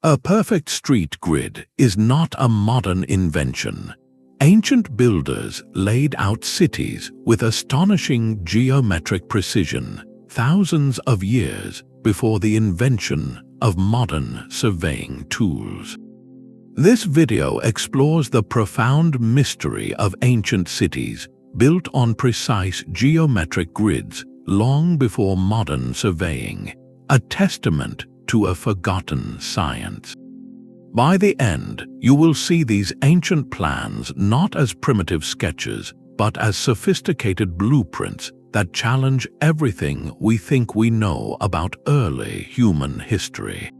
A perfect street grid is not a modern invention. Ancient builders laid out cities with astonishing geometric precision thousands of years before the invention of modern surveying tools. This video explores the profound mystery of ancient cities built on precise geometric grids long before modern surveying, a testament to a forgotten science. By the end, you will see these ancient plans not as primitive sketches, but as sophisticated blueprints that challenge everything we think we know about early human history.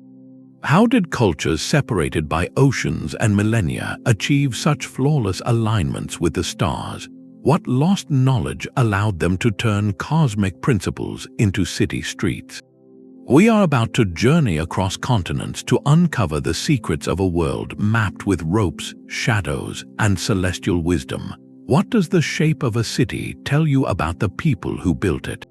How did cultures separated by oceans and millennia achieve such flawless alignments with the stars? What lost knowledge allowed them to turn cosmic principles into city streets? We are about to journey across continents to uncover the secrets of a world mapped with ropes, shadows, and celestial wisdom. What does the shape of a city tell you about the people who built it?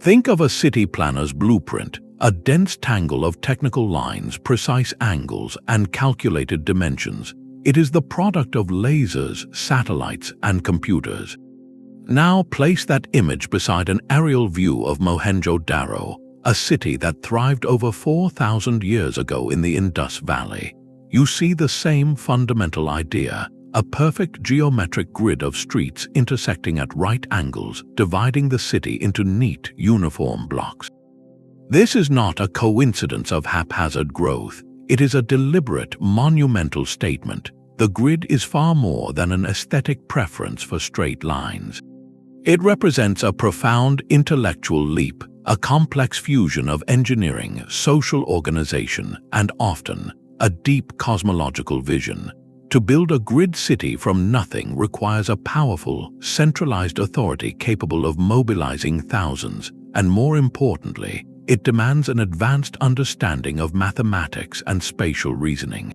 Think of a city planner's blueprint, a dense tangle of technical lines, precise angles, and calculated dimensions. It is the product of lasers, satellites, and computers. Now place that image beside an aerial view of Mohenjo-Daro, a city that thrived over 4,000 years ago in the Indus Valley. You see the same fundamental idea, a perfect geometric grid of streets intersecting at right angles, dividing the city into neat, uniform blocks. This is not a coincidence of haphazard growth. It is a deliberate, monumental statement. The grid is far more than an aesthetic preference for straight lines. It represents a profound intellectual leap, a complex fusion of engineering, social organization, and often a deep cosmological vision. To build a grid city from nothing requires a powerful, centralized authority capable of mobilizing thousands, and more importantly, it demands an advanced understanding of mathematics and spatial reasoning.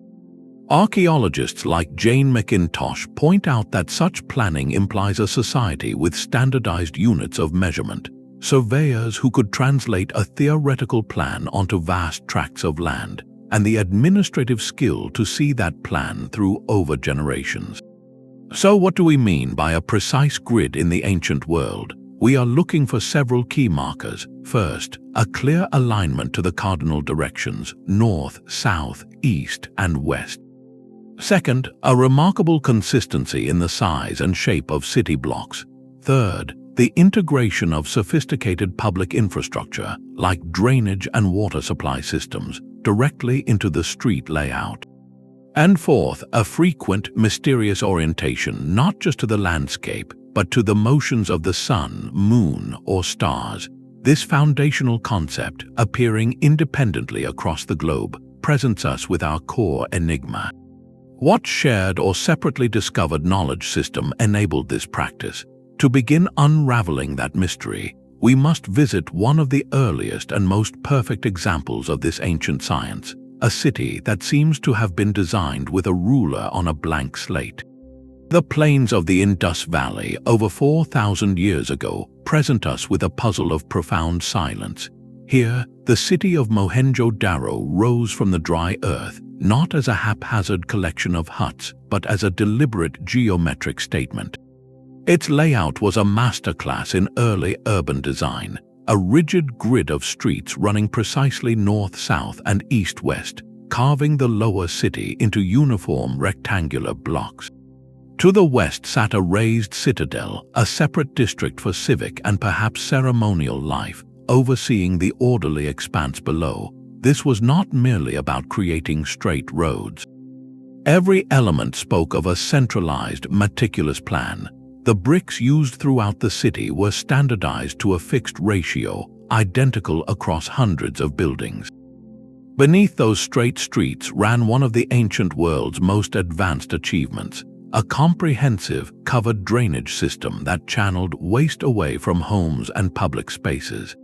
Archaeologists like Jane McIntosh point out that such planning implies a society with standardized units of measurement, surveyors who could translate a theoretical plan onto vast tracts of land, and the administrative skill to see that plan through over generations. So what do we mean by a precise grid in the ancient world? We are looking for several key markers. First, a clear alignment to the cardinal directions, north, south, east, and west. Second, a remarkable consistency in the size and shape of city blocks. Third, the integration of sophisticated public infrastructure, like drainage and water supply systems, directly into the street layout. And fourth, a frequent, mysterious orientation not just to the landscape, but to the motions of the sun, moon, or stars. This foundational concept, appearing independently across the globe, presents us with our core enigma. What shared or separately discovered knowledge system enabled this practice? To begin unraveling that mystery, we must visit one of the earliest and most perfect examples of this ancient science, a city that seems to have been designed with a ruler on a blank slate. The plains of the Indus Valley over 4,000 years ago present us with a puzzle of profound silence. Here, the city of Mohenjo-Daro rose from the dry earth, not as a haphazard collection of huts, but as a deliberate geometric statement. Its layout was a masterclass in early urban design, a rigid grid of streets running precisely north-south and east-west, carving the lower city into uniform rectangular blocks. To the west sat a raised citadel, a separate district for civic and perhaps ceremonial life, overseeing the orderly expanse below. This was not merely about creating straight roads. Every element spoke of a centralized, meticulous plan. The bricks used throughout the city were standardized to a fixed ratio, identical across hundreds of buildings. Beneath those straight streets ran one of the ancient world's most advanced achievements, a comprehensive, covered drainage system that channeled waste away from homes and public spaces.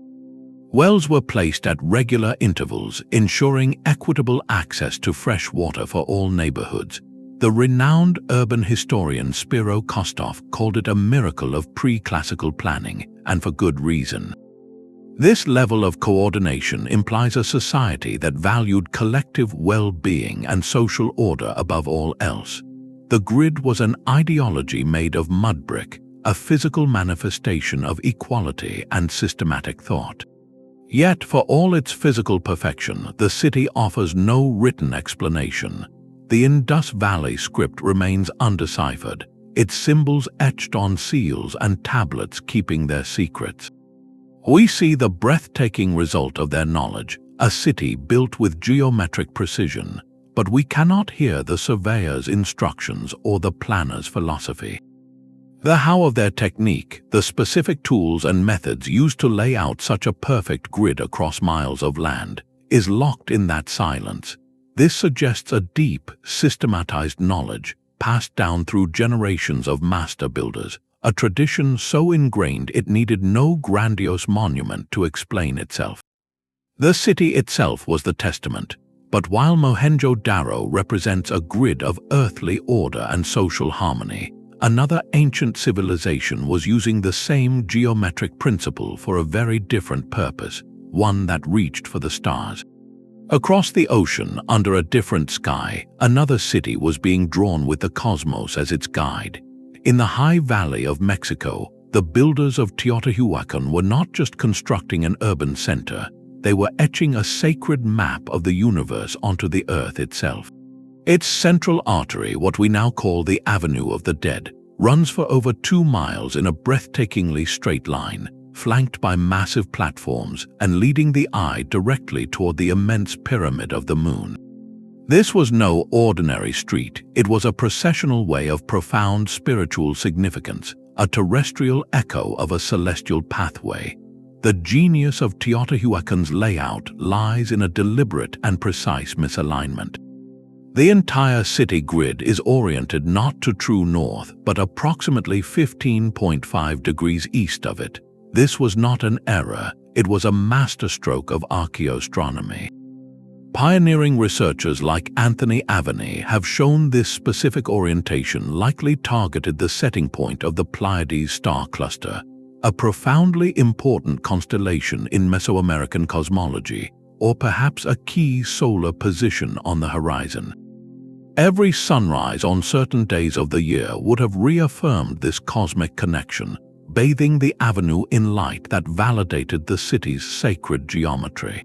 Wells were placed at regular intervals, ensuring equitable access to fresh water for all neighborhoods. The renowned urban historian Spiro Kostov called it a miracle of pre-classical planning, and for good reason. This level of coordination implies a society that valued collective well-being and social order above all else. The grid was an ideology made of mud brick, a physical manifestation of equality and systematic thought. Yet, for all its physical perfection, the city offers no written explanation. The Indus Valley script remains undeciphered, its symbols etched on seals and tablets keeping their secrets. We see the breathtaking result of their knowledge, a city built with geometric precision, but we cannot hear the surveyor's instructions or the planner's philosophy. The how of their technique, the specific tools and methods used to lay out such a perfect grid across miles of land, is locked in that silence. This suggests a deep, systematized knowledge passed down through generations of master builders, a tradition so ingrained it needed no grandiose monument to explain itself. The city itself was the testament, but while Mohenjo-Daro represents a grid of earthly order and social harmony, another ancient civilization was using the same geometric principle for a very different purpose, one that reached for the stars. Across the ocean, under a different sky, another city was being drawn with the cosmos as its guide. In the high valley of Mexico, the builders of Teotihuacan were not just constructing an urban center, they were etching a sacred map of the universe onto the earth itself. Its central artery, what we now call the Avenue of the Dead, runs for over 2 miles in a breathtakingly straight line, flanked by massive platforms and leading the eye directly toward the immense pyramid of the moon. This was no ordinary street, it was a processional way of profound spiritual significance, a terrestrial echo of a celestial pathway. The genius of Teotihuacan's layout lies in a deliberate and precise misalignment. The entire city grid is oriented not to true north, but approximately 15.5 degrees east of it. This was not an error, it was a masterstroke of archaeoastronomy. Pioneering researchers like Anthony Aveni have shown this specific orientation likely targeted the setting point of the Pleiades star cluster, a profoundly important constellation in Mesoamerican cosmology, or perhaps a key solar position on the horizon. Every sunrise on certain days of the year would have reaffirmed this cosmic connection, bathing the avenue in light that validated the city's sacred geometry.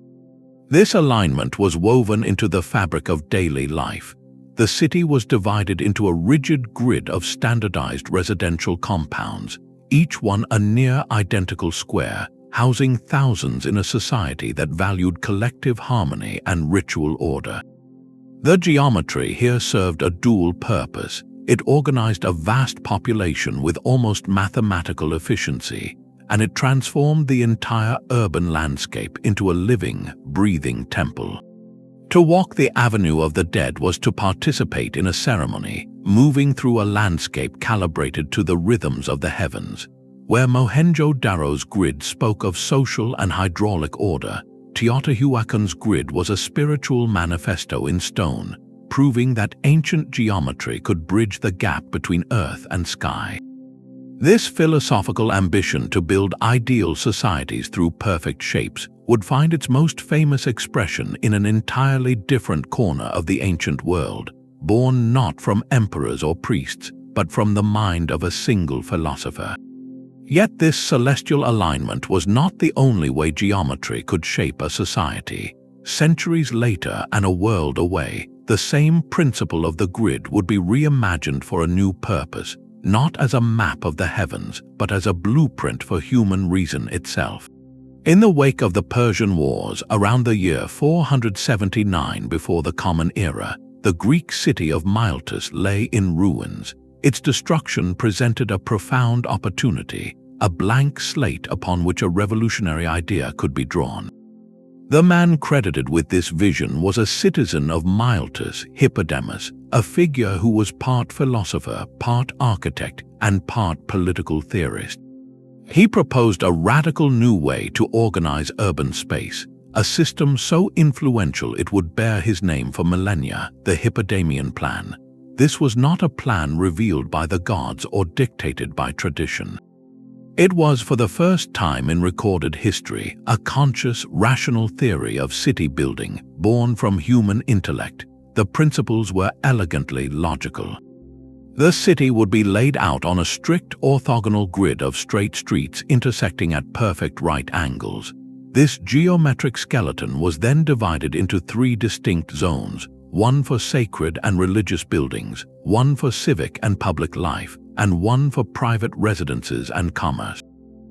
This alignment was woven into the fabric of daily life. The city was divided into a rigid grid of standardized residential compounds, each one a near-identical square, housing thousands in a society that valued collective harmony and ritual order. The geometry here served a dual purpose. It organized a vast population with almost mathematical efficiency, and it transformed the entire urban landscape into a living, breathing temple. To walk the Avenue of the Dead was to participate in a ceremony, moving through a landscape calibrated to the rhythms of the heavens. Where Mohenjo-Daro's grid spoke of social and hydraulic order, Teotihuacan's grid was a spiritual manifesto in stone, proving that ancient geometry could bridge the gap between earth and sky. This philosophical ambition to build ideal societies through perfect shapes would find its most famous expression in an entirely different corner of the ancient world, born not from emperors or priests, but from the mind of a single philosopher. Yet this celestial alignment was not the only way geometry could shape a society. Centuries later and a world away, the same principle of the grid would be reimagined for a new purpose, not as a map of the heavens, but as a blueprint for human reason itself. In the wake of the Persian Wars, around the year 479 before the Common Era, the Greek city of Miletus lay in ruins. Its destruction presented a profound opportunity, a blank slate upon which a revolutionary idea could be drawn. The man credited with this vision was a citizen of Miletus, Hippodamus, a figure who was part philosopher, part architect, and part political theorist. He proposed a radical new way to organize urban space, a system so influential it would bear his name for millennia, the Hippodamian plan. This was not a plan revealed by the gods or dictated by tradition. It was for the first time in recorded history a conscious, rational theory of city building born from human intellect. The principles were elegantly logical. The city would be laid out on a strict orthogonal grid of straight streets intersecting at perfect right angles. This geometric skeleton was then divided into 3 distinct zones, one for sacred and religious buildings, one for civic and public life, and one for private residences and commerce.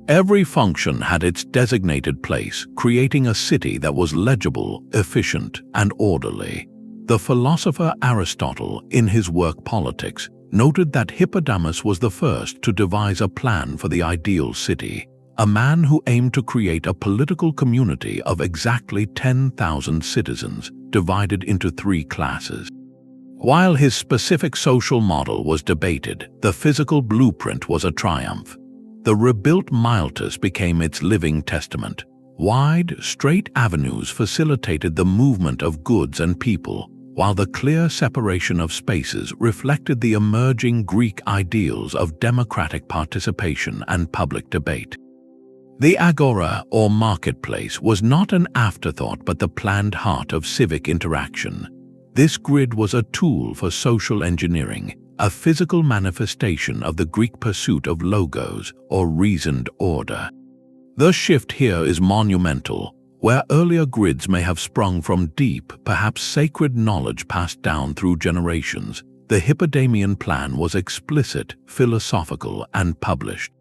Every function had its designated place, creating a city that was legible, efficient, and orderly. The philosopher Aristotle, in his work Politics, noted that Hippodamus was the first to devise a plan for the ideal city, a man who aimed to create a political community of exactly 10,000 citizens, divided into 3 classes. While his specific social model was debated, the physical blueprint was a triumph. The rebuilt Miletus became its living testament. Wide, straight avenues facilitated the movement of goods and people, while the clear separation of spaces reflected the emerging Greek ideals of democratic participation and public debate. The agora, or marketplace, was not an afterthought but the planned heart of civic interaction. This grid was a tool for social engineering, a physical manifestation of the Greek pursuit of logos, or reasoned order. The shift here is monumental. Where earlier grids may have sprung from deep, perhaps sacred knowledge passed down through generations, the Hippodamian plan was explicit, philosophical, and published.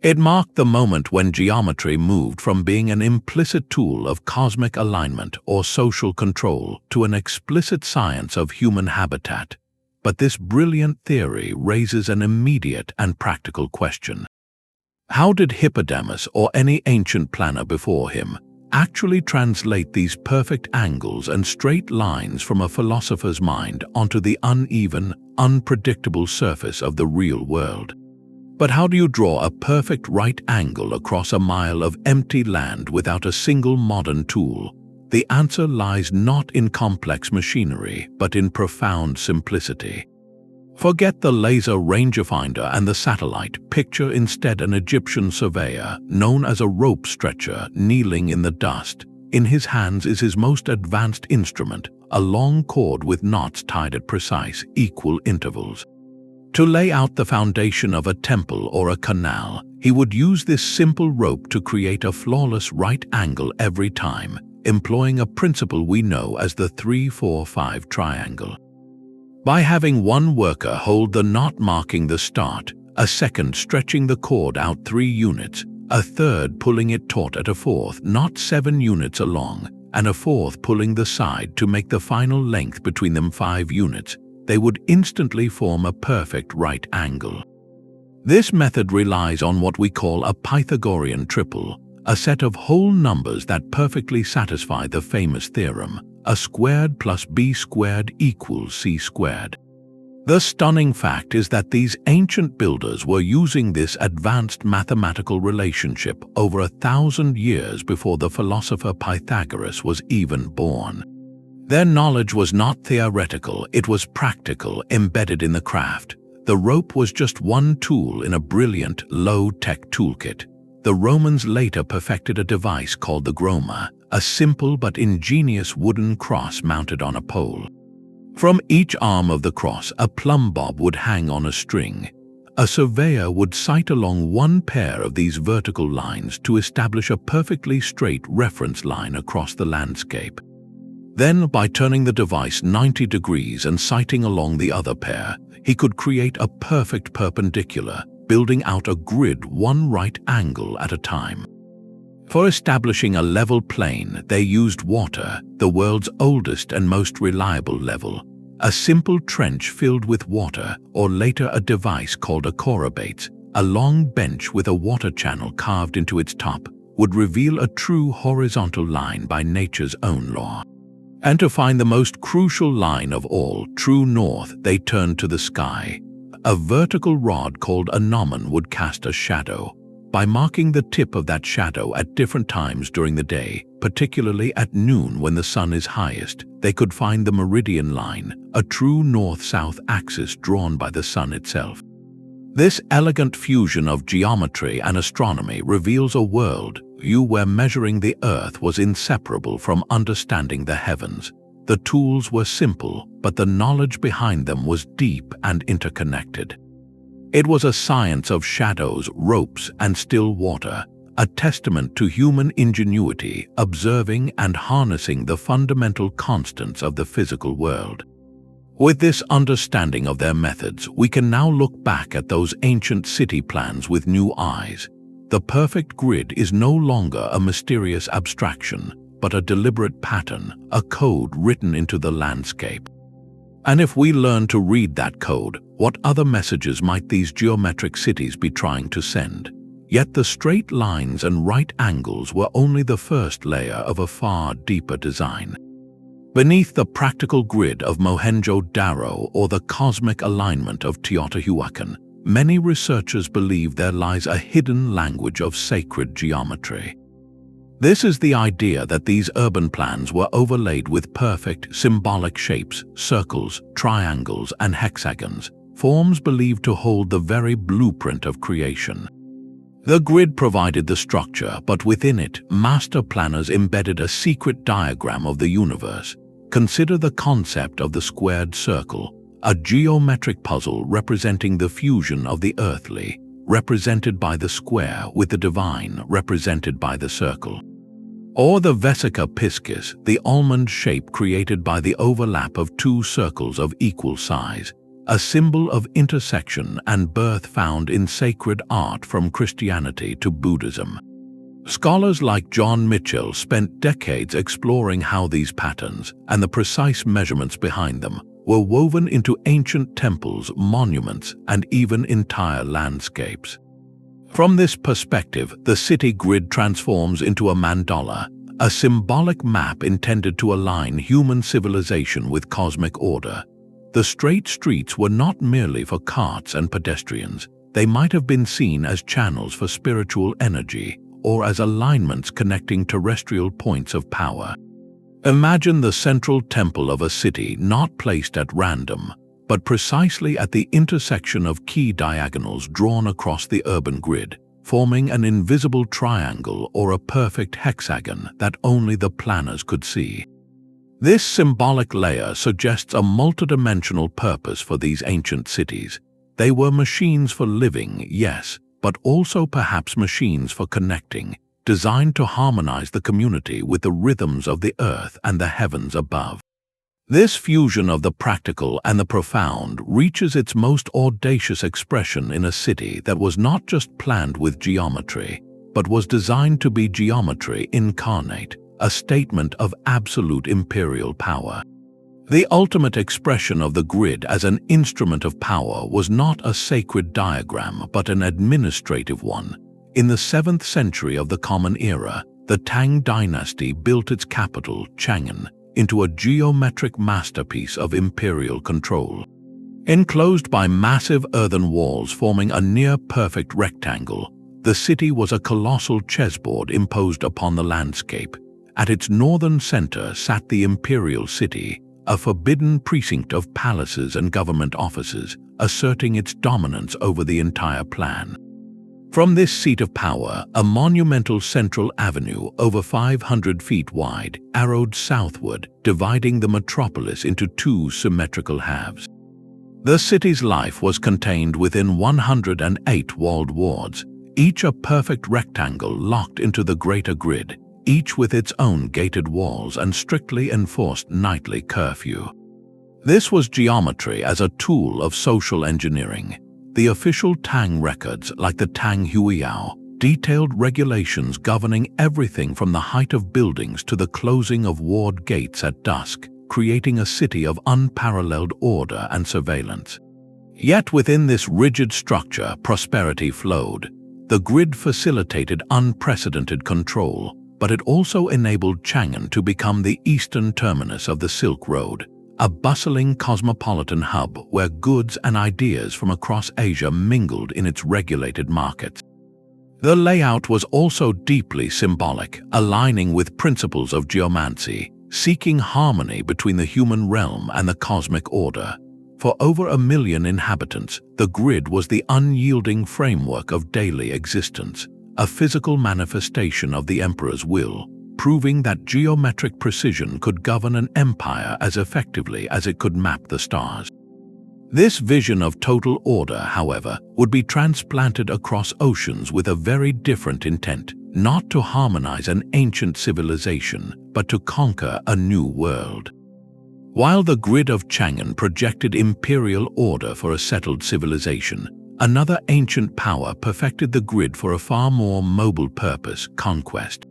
It marked the moment when geometry moved from being an implicit tool of cosmic alignment or social control to an explicit science of human habitat. But this brilliant theory raises an immediate and practical question. How did Hippodamus, or any ancient planner before him, actually translate these perfect angles and straight lines from a philosopher's mind onto the uneven, unpredictable surface of the real world? But how do you draw a perfect right angle across a mile of empty land without a single modern tool? The answer lies not in complex machinery, but in profound simplicity. Forget the laser rangefinder and the satellite. Picture instead an Egyptian surveyor, known as a rope stretcher, kneeling in the dust. In his hands is his most advanced instrument, a long cord with knots tied at precise, equal intervals. To lay out the foundation of a temple or a canal, he would use this simple rope to create a flawless right angle every time, employing a principle we know as the 3-4-5 triangle. By having one worker hold the knot marking the start, a second stretching the cord out 3 units, a third pulling it taut at a 4th knot 7 units along, and a 4th pulling the side to make the final length between them 5 units, they would instantly form a perfect right angle. This method relies on what we call a Pythagorean triple, a set of whole numbers that perfectly satisfy the famous theorem, a squared plus b squared equals c squared. The stunning fact is that these ancient builders were using this advanced mathematical relationship over 1,000 years before the philosopher Pythagoras was even born. Their knowledge was not theoretical, it was practical, embedded in the craft. The rope was just one tool in a brilliant, low-tech toolkit. The Romans later perfected a device called the groma, a simple but ingenious wooden cross mounted on a pole. From each arm of the cross, a plumb bob would hang on a string. A surveyor would sight along one pair of these vertical lines to establish a perfectly straight reference line across the landscape. Then, by turning the device 90 degrees and sighting along the other pair, he could create a perfect perpendicular, building out a grid one right angle at a time. For establishing a level plane, they used water, the world's oldest and most reliable level. A simple trench filled with water, or later a device called a chorobates, a long bench with a water channel carved into its top, would reveal a true horizontal line by nature's own law. And to find the most crucial line of all, true north, they turned to the sky. A vertical rod called a gnomon would cast a shadow. By marking the tip of that shadow at different times during the day, particularly at noon when the sun is highest, they could find the meridian line, a true north-south axis drawn by the sun itself. This elegant fusion of geometry and astronomy reveals a world view where measuring the Earth was inseparable from understanding the heavens. The tools were simple, but the knowledge behind them was deep and interconnected. It was a science of shadows, ropes, and still water, a testament to human ingenuity, observing and harnessing the fundamental constants of the physical world. With this understanding of their methods, we can now look back at those ancient city plans with new eyes. The perfect grid is no longer a mysterious abstraction, but a deliberate pattern, a code written into the landscape. And if we learn to read that code, what other messages might these geometric cities be trying to send? Yet the straight lines and right angles were only the first layer of a far deeper design. Beneath the practical grid of Mohenjo-Daro or the cosmic alignment of Teotihuacan, many researchers believe there lies a hidden language of sacred geometry. This is the idea that these urban plans were overlaid with perfect, symbolic shapes, circles, triangles, and hexagons, forms believed to hold the very blueprint of creation. The grid provided the structure, but within it, master planners embedded a secret diagram of the universe. Consider the concept of the squared circle, a geometric puzzle representing the fusion of the earthly, represented by the square, with the divine, represented by the circle. Or the vesica piscis, the almond shape created by the overlap of two circles of equal size, a symbol of intersection and birth found in sacred art from Christianity to Buddhism. Scholars like John Mitchell spent decades exploring how these patterns, and the precise measurements behind them, were woven into ancient temples, monuments, and even entire landscapes. From this perspective, the city grid transforms into a mandala, a symbolic map intended to align human civilization with cosmic order. The straight streets were not merely for carts and pedestrians. They might have been seen as channels for spiritual energy, or as alignments connecting terrestrial points of power. Imagine the central temple of a city not placed at random, but precisely at the intersection of key diagonals drawn across the urban grid, forming an invisible triangle or a perfect hexagon that only the planners could see. This symbolic layer suggests a multidimensional purpose for these ancient cities. They were machines for living, yes, but also perhaps machines for connecting, designed to harmonize the community with the rhythms of the earth and the heavens above. This fusion of the practical and the profound reaches its most audacious expression in a city that was not just planned with geometry, but was designed to be geometry incarnate, a statement of absolute imperial power. The ultimate expression of the grid as an instrument of power was not a sacred diagram but an administrative one. In the 7th century of the Common Era, the Tang dynasty built its capital, Chang'an, into a geometric masterpiece of imperial control. Enclosed by massive earthen walls forming a near-perfect rectangle, the city was a colossal chessboard imposed upon the landscape. At its northern center sat the imperial city, a forbidden precinct of palaces and government offices, asserting its dominance over the entire plan. From this seat of power, a monumental central avenue over 500 feet wide arrowed southward, dividing the metropolis into two symmetrical halves. The city's life was contained within 108 walled wards, each a perfect rectangle locked into the greater grid, each with its own gated walls and strictly enforced nightly curfew. This was geometry as a tool of social engineering. The official Tang records, like the Tang Huiyao, detailed regulations governing everything from the height of buildings to the closing of ward gates at dusk, creating a city of unparalleled order and surveillance. Yet within this rigid structure, prosperity flowed. The grid facilitated unprecedented control, but it also enabled Chang'an to become the eastern terminus of the Silk Road, a bustling cosmopolitan hub where goods and ideas from across Asia mingled in its regulated markets. The layout was also deeply symbolic, aligning with principles of geomancy, seeking harmony between the human realm and the cosmic order. For over 1 million inhabitants, the grid was the unyielding framework of daily existence, a physical manifestation of the emperor's will, proving that geometric precision could govern an empire as effectively as it could map the stars. This vision of total order, however, would be transplanted across oceans with a very different intent, not to harmonize an ancient civilization, but to conquer a new world. While the grid of Chang'an projected imperial order for a settled civilization, another ancient power perfected the grid for a far more mobile purpose: conquest.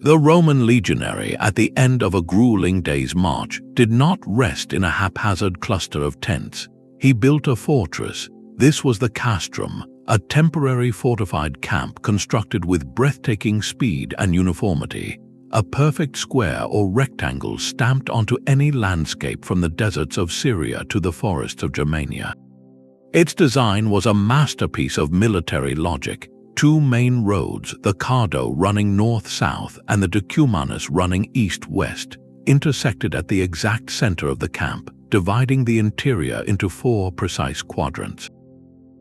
The Roman legionary, at the end of a grueling day's march, did not rest in a haphazard cluster of tents. He built a fortress. This was the Castrum, a temporary fortified camp constructed with breathtaking speed and uniformity, a perfect square or rectangle stamped onto any landscape from the deserts of Syria to the forests of Germania. Its design was a masterpiece of military logic. Two main roads, the Cardo running north-south and the Decumanus running east-west, intersected at the exact center of the camp, dividing the interior into 4 precise quadrants.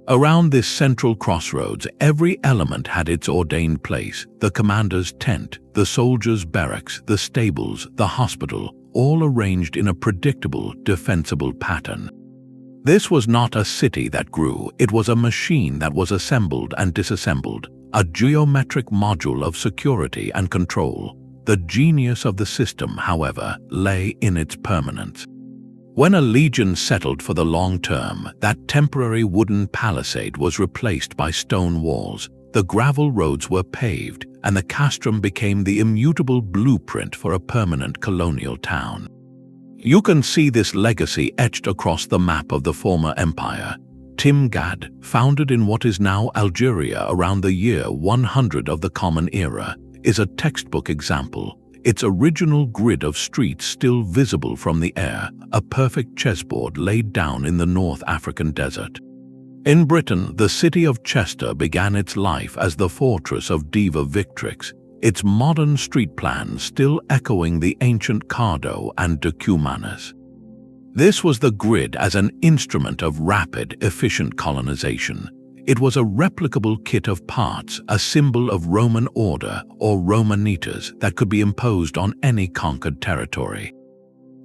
Around this central crossroads, every element had its ordained place: the commander's tent, the soldier's barracks, the stables, the hospital, all arranged in a predictable, defensible pattern. This was not a city that grew, it was a machine that was assembled and disassembled, a geometric module of security and control. The genius of the system, however, lay in its permanence. When a legion settled for the long term, that temporary wooden palisade was replaced by stone walls, the gravel roads were paved, and the castrum became the immutable blueprint for a permanent colonial town. You can see this legacy etched across the map of the former empire. Timgad, founded in what is now Algeria around the year 100 of the Common Era, is a textbook example. Its original grid of streets still visible from the air, a perfect chessboard laid down in the North African desert. In Britain, the city of Chester began its life as the fortress of Diva Victrix, its modern street plan still echoing the ancient Cardo and Decumanus. This was the grid as an instrument of rapid, efficient colonization. It was a replicable kit of parts, a symbol of Roman order or Romanitas that could be imposed on any conquered territory.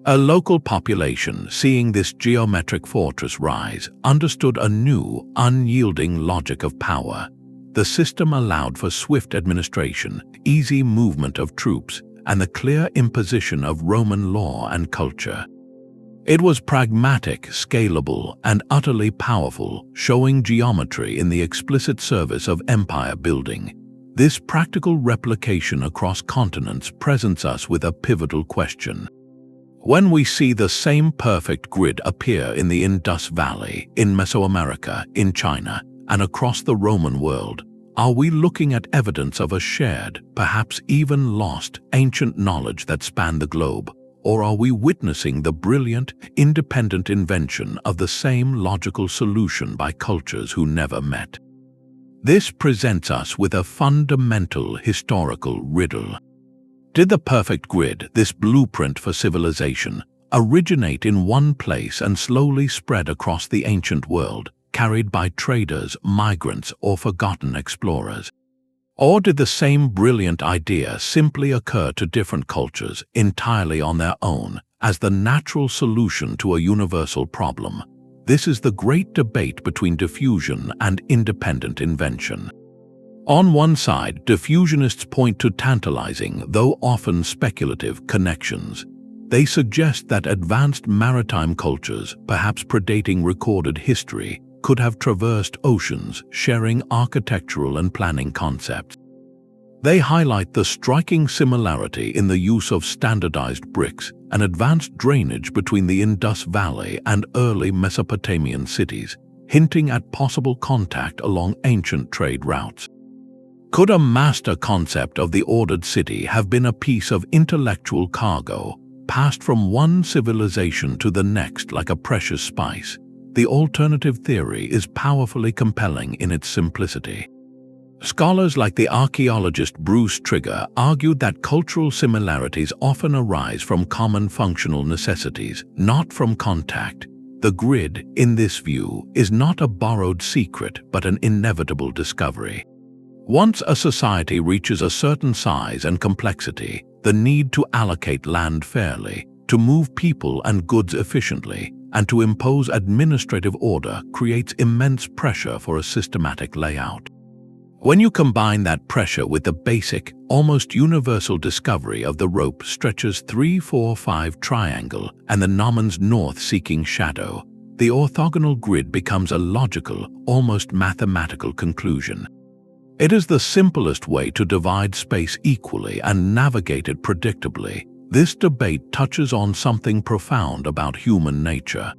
A local population, seeing this geometric fortress rise, understood a new, unyielding logic of power. The system allowed for swift administration, easy movement of troops, and the clear imposition of Roman law and culture. It was pragmatic, scalable, and utterly powerful, showing geometry in the explicit service of empire building. This practical replication across continents presents us with a pivotal question. When we see the same perfect grid appear in the Indus Valley, in Mesoamerica, in China, and across the Roman world, are we looking at evidence of a shared, perhaps even lost, ancient knowledge that spanned the globe? Or are we witnessing the brilliant, independent invention of the same logical solution by cultures who never met? This presents us with a fundamental historical riddle. Did the perfect grid, this blueprint for civilization, originate in one place and slowly spread across the ancient world, carried by traders, migrants, or forgotten explorers? Or did the same brilliant idea simply occur to different cultures entirely on their own as the natural solution to a universal problem? This is the great debate between diffusion and independent invention. On one side, diffusionists point to tantalizing, though often speculative, connections. They suggest that advanced maritime cultures, perhaps predating recorded history, could have traversed oceans, sharing architectural and planning concepts. They highlight the striking similarity in the use of standardized bricks and advanced drainage between the Indus Valley and early Mesopotamian cities, hinting at possible contact along ancient trade routes. Could a master concept of the ordered city have been a piece of intellectual cargo, passed from one civilization to the next like a precious spice? The alternative theory is powerfully compelling in its simplicity. Scholars like the archaeologist Bruce Trigger argued that cultural similarities often arise from common functional necessities, not from contact. The grid, in this view, is not a borrowed secret but an inevitable discovery. Once a society reaches a certain size and complexity, the need to allocate land fairly, to move people and goods efficiently, and to impose administrative order creates immense pressure for a systematic layout. When you combine that pressure with the basic, almost universal discovery of the rope stretches 3-4-5 triangle and the gnommon's north-seeking shadow, the orthogonal grid becomes a logical, almost mathematical conclusion. It is the simplest way to divide space equally and navigate it predictably. This debate touches on something profound about human nature.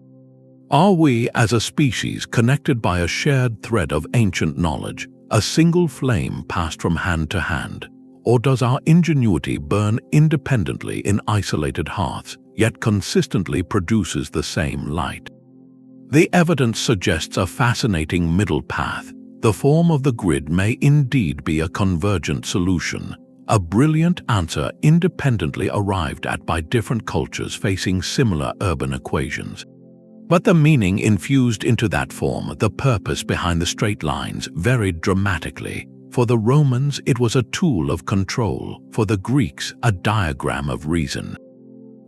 Are we, as a species, connected by a shared thread of ancient knowledge, a single flame passed from hand to hand? Or does our ingenuity burn independently in isolated hearths, yet consistently produces the same light? The evidence suggests a fascinating middle path. The form of the grid may indeed be a convergent solution, a brilliant answer independently arrived at by different cultures facing similar urban equations. But the meaning infused into that form, the purpose behind the straight lines, varied dramatically. For the Romans, it was a tool of control. For the Greeks, a diagram of reason.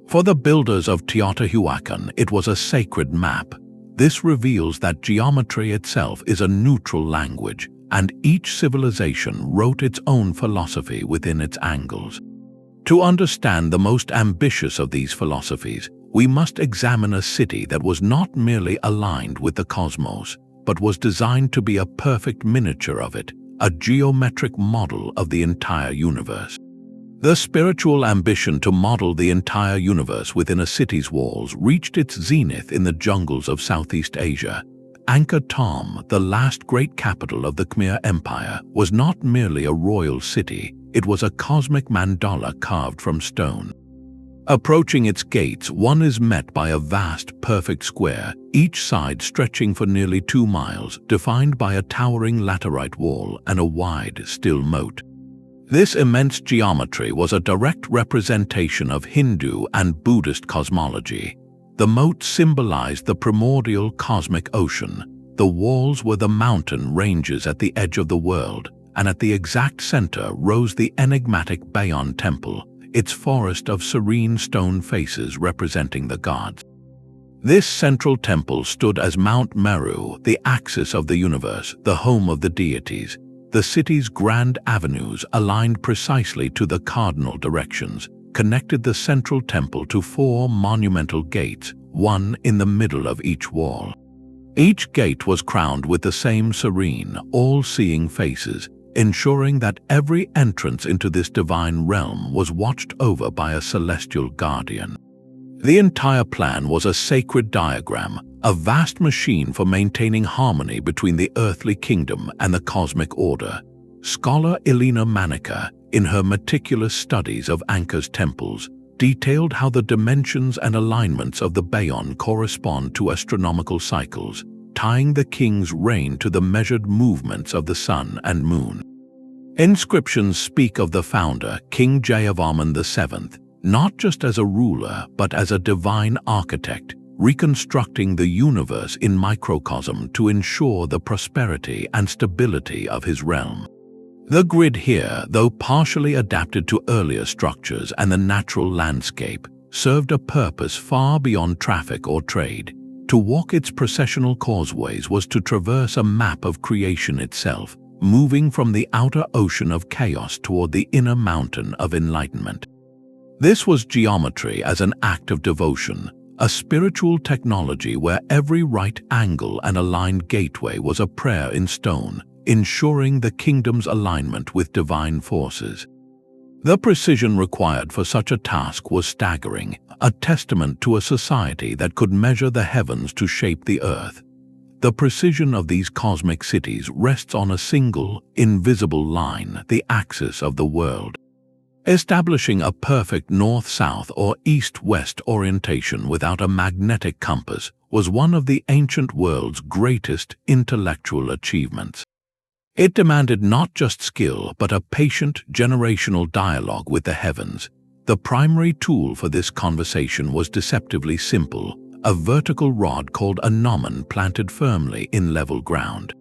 For the builders of Teotihuacan, it was a sacred map. This reveals that geometry itself is a neutral language, and each civilization wrote its own philosophy within its angles. To understand the most ambitious of these philosophies, we must examine a city that was not merely aligned with the cosmos, but was designed to be a perfect miniature of it, a geometric model of the entire universe. The spiritual ambition to model the entire universe within a city's walls reached its zenith in the jungles of Southeast Asia. Angkor Thom, the last great capital of the Khmer Empire, was not merely a royal city, it was a cosmic mandala carved from stone. Approaching its gates, one is met by a vast, perfect square, each side stretching for nearly 2 miles, defined by a towering laterite wall and a wide, still moat. This immense geometry was a direct representation of Hindu and Buddhist cosmology. The moat symbolized the primordial cosmic ocean. The walls were the mountain ranges at the edge of the world, and at the exact center rose the enigmatic Bayon Temple, its forest of serene stone faces representing the gods. This central temple stood as Mount Meru, the axis of the universe, the home of the deities. The city's grand avenues, aligned precisely to the cardinal directions, connected the central temple to 4 monumental gates, one in the middle of each wall. Each gate was crowned with the same serene, all-seeing faces, ensuring that every entrance into this divine realm was watched over by a celestial guardian. The entire plan was a sacred diagram, a vast machine for maintaining harmony between the earthly kingdom and the cosmic order. Scholar Elena Manica, in her meticulous studies of Angkor's temples, detailed how the dimensions and alignments of the Bayon correspond to astronomical cycles, tying the king's reign to the measured movements of the sun and moon. Inscriptions speak of the founder, King Jayavarman VII, not just as a ruler but as a divine architect, reconstructing the universe in microcosm to ensure the prosperity and stability of his realm. The grid here, though partially adapted to earlier structures and the natural landscape, served a purpose far beyond traffic or trade. To walk its processional causeways was to traverse a map of creation itself, moving from the outer ocean of chaos toward the inner mountain of enlightenment. This was geometry as an act of devotion, a spiritual technology where every right angle and aligned gateway was a prayer in stone, ensuring the kingdom's alignment with divine forces. The precision required for such a task was staggering, a testament to a society that could measure the heavens to shape the earth. The precision of these cosmic cities rests on a single, invisible line, the axis of the world. Establishing a perfect north-south or east-west orientation without a magnetic compass was one of the ancient world's greatest intellectual achievements. It demanded not just skill, but a patient, generational dialogue with the heavens. The primary tool for this conversation was deceptively simple: a vertical rod called a gnomon planted firmly in level ground.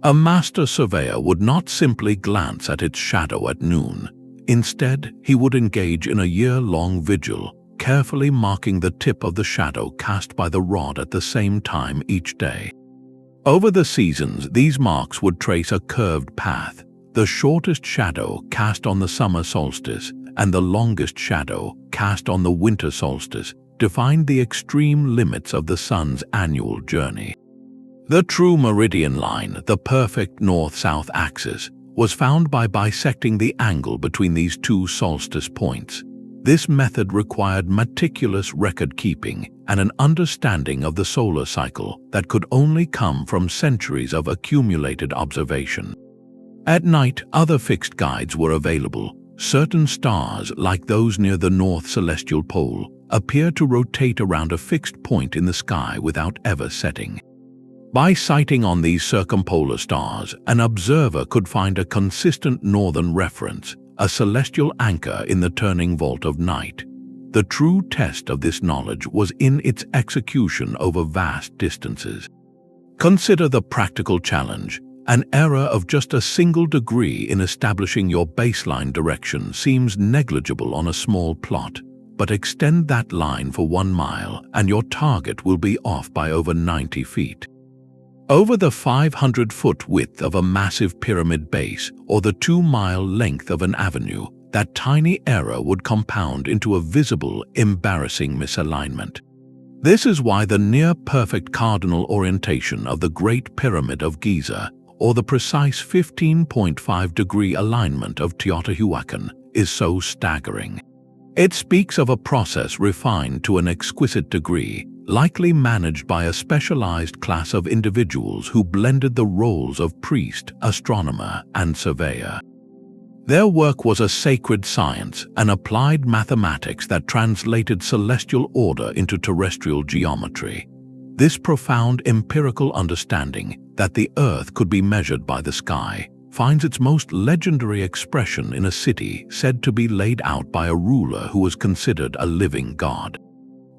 A master surveyor would not simply glance at its shadow at noon. Instead, he would engage in a year-long vigil, carefully marking the tip of the shadow cast by the rod at the same time each day. Over the seasons, these marks would trace a curved path, the shortest shadow cast on the summer solstice and the longest shadow cast on the winter solstice defined the extreme limits of the sun's annual journey. The true meridian line, the perfect north-south axis, was found by bisecting the angle between these two solstice points. This method required meticulous record-keeping and an understanding of the solar cycle that could only come from centuries of accumulated observation. At night, other fixed guides were available. Certain stars, like those near the North Celestial Pole, appear to rotate around a fixed point in the sky without ever setting. By sighting on these circumpolar stars, an observer could find a consistent northern reference, a celestial anchor in the turning vault of night. The true test of this knowledge was in its execution over vast distances. Consider the practical challenge. An error of just a single degree in establishing your baseline direction seems negligible on a small plot, but extend that line for 1 mile and your target will be off by over 90 feet. Over the 500-foot width of a massive pyramid base or the 2-mile length of an avenue, that tiny error would compound into a visible, embarrassing misalignment. This is why the near-perfect cardinal orientation of the Great Pyramid of Giza, or the precise 15.5-degree alignment of Teotihuacan, is so staggering. It speaks of a process refined to an exquisite degree, likely managed by a specialized class of individuals who blended the roles of priest, astronomer, and surveyor. Their work was a sacred science, an applied mathematics that translated celestial order into terrestrial geometry. This profound empirical understanding that the Earth could be measured by the sky finds its most legendary expression in a city said to be laid out by a ruler who was considered a living god.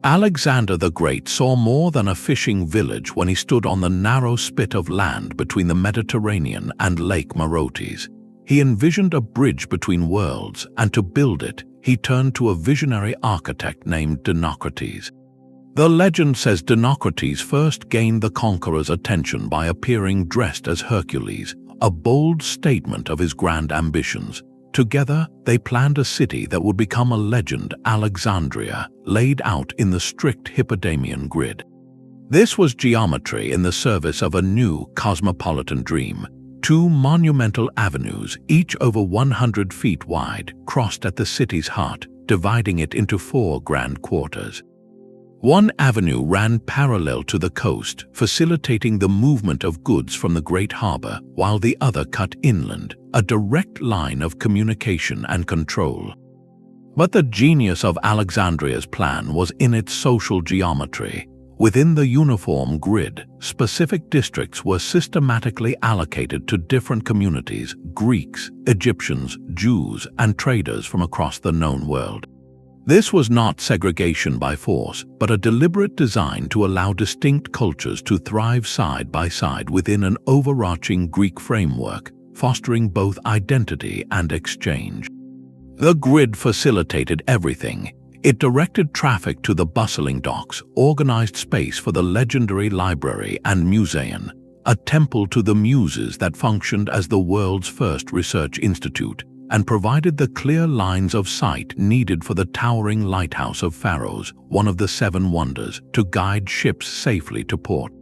Alexander the Great saw more than a fishing village when he stood on the narrow spit of land between the Mediterranean and Lake Marotes. He envisioned a bridge between worlds, and to build it, he turned to a visionary architect named Dinocrates. The legend says Dinocrates first gained the conqueror's attention by appearing dressed as Hercules, a bold statement of his grand ambitions. Together, they planned a city that would become a legend, Alexandria, laid out in the strict Hippodamian grid. This was geometry in the service of a new cosmopolitan dream. 2 monumental avenues, each over 100 feet wide, crossed at the city's heart, dividing it into 4 grand quarters. One avenue ran parallel to the coast, facilitating the movement of goods from the Great Harbor, while the other cut inland, a direct line of communication and control. But the genius of Alexandria's plan was in its social geometry. Within the uniform grid, specific districts were systematically allocated to different communities: Greeks, Egyptians, Jews, and traders from across the known world. This was not segregation by force, but a deliberate design to allow distinct cultures to thrive side by side within an overarching Greek framework, fostering both identity and exchange. The grid facilitated everything. It directed traffic to the bustling docks, organized space for the legendary library and museum, a temple to the muses that functioned as the world's first research institute, and provided the clear lines of sight needed for the towering lighthouse of Pharos, one of the 7 wonders, to guide ships safely to port.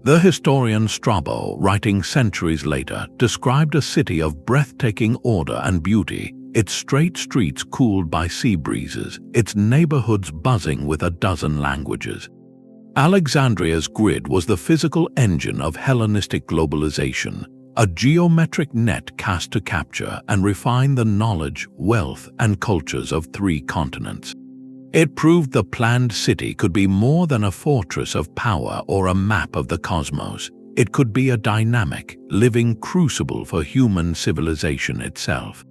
The historian Strabo, writing centuries later, described a city of breathtaking order and beauty, its straight streets cooled by sea breezes, its neighborhoods buzzing with a dozen languages. Alexandria's grid was the physical engine of Hellenistic globalization, a geometric net cast to capture and refine the knowledge, wealth, and cultures of 3 continents. It proved the planned city could be more than a fortress of power or a map of the cosmos. It could be a dynamic, living crucible for human civilization itself.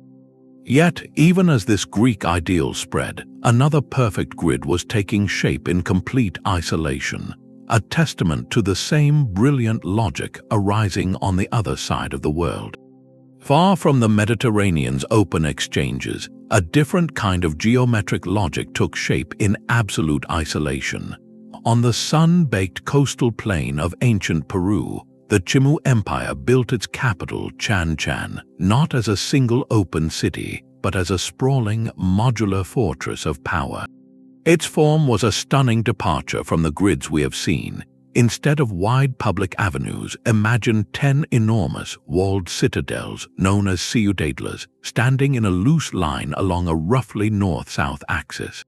Yet, even as this Greek ideal spread, another perfect grid was taking shape in complete isolation, a testament to the same brilliant logic arising on the other side of the world. Far from the Mediterranean's open exchanges, a different kind of geometric logic took shape in absolute isolation. On the sun-baked coastal plain of ancient Peru, the Chimu Empire built its capital, Chang'an, not as a single open city, but as a sprawling, modular fortress of power. Its form was a stunning departure from the grids we have seen. Instead of wide public avenues, imagine 10 enormous, walled citadels known as ciudadelas, standing in a loose line along a roughly north-south axis.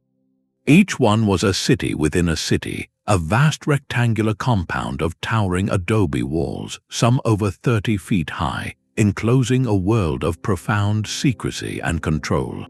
Each one was a city within a city, a vast rectangular compound of towering adobe walls, some over 30 feet high, enclosing a world of profound secrecy and control.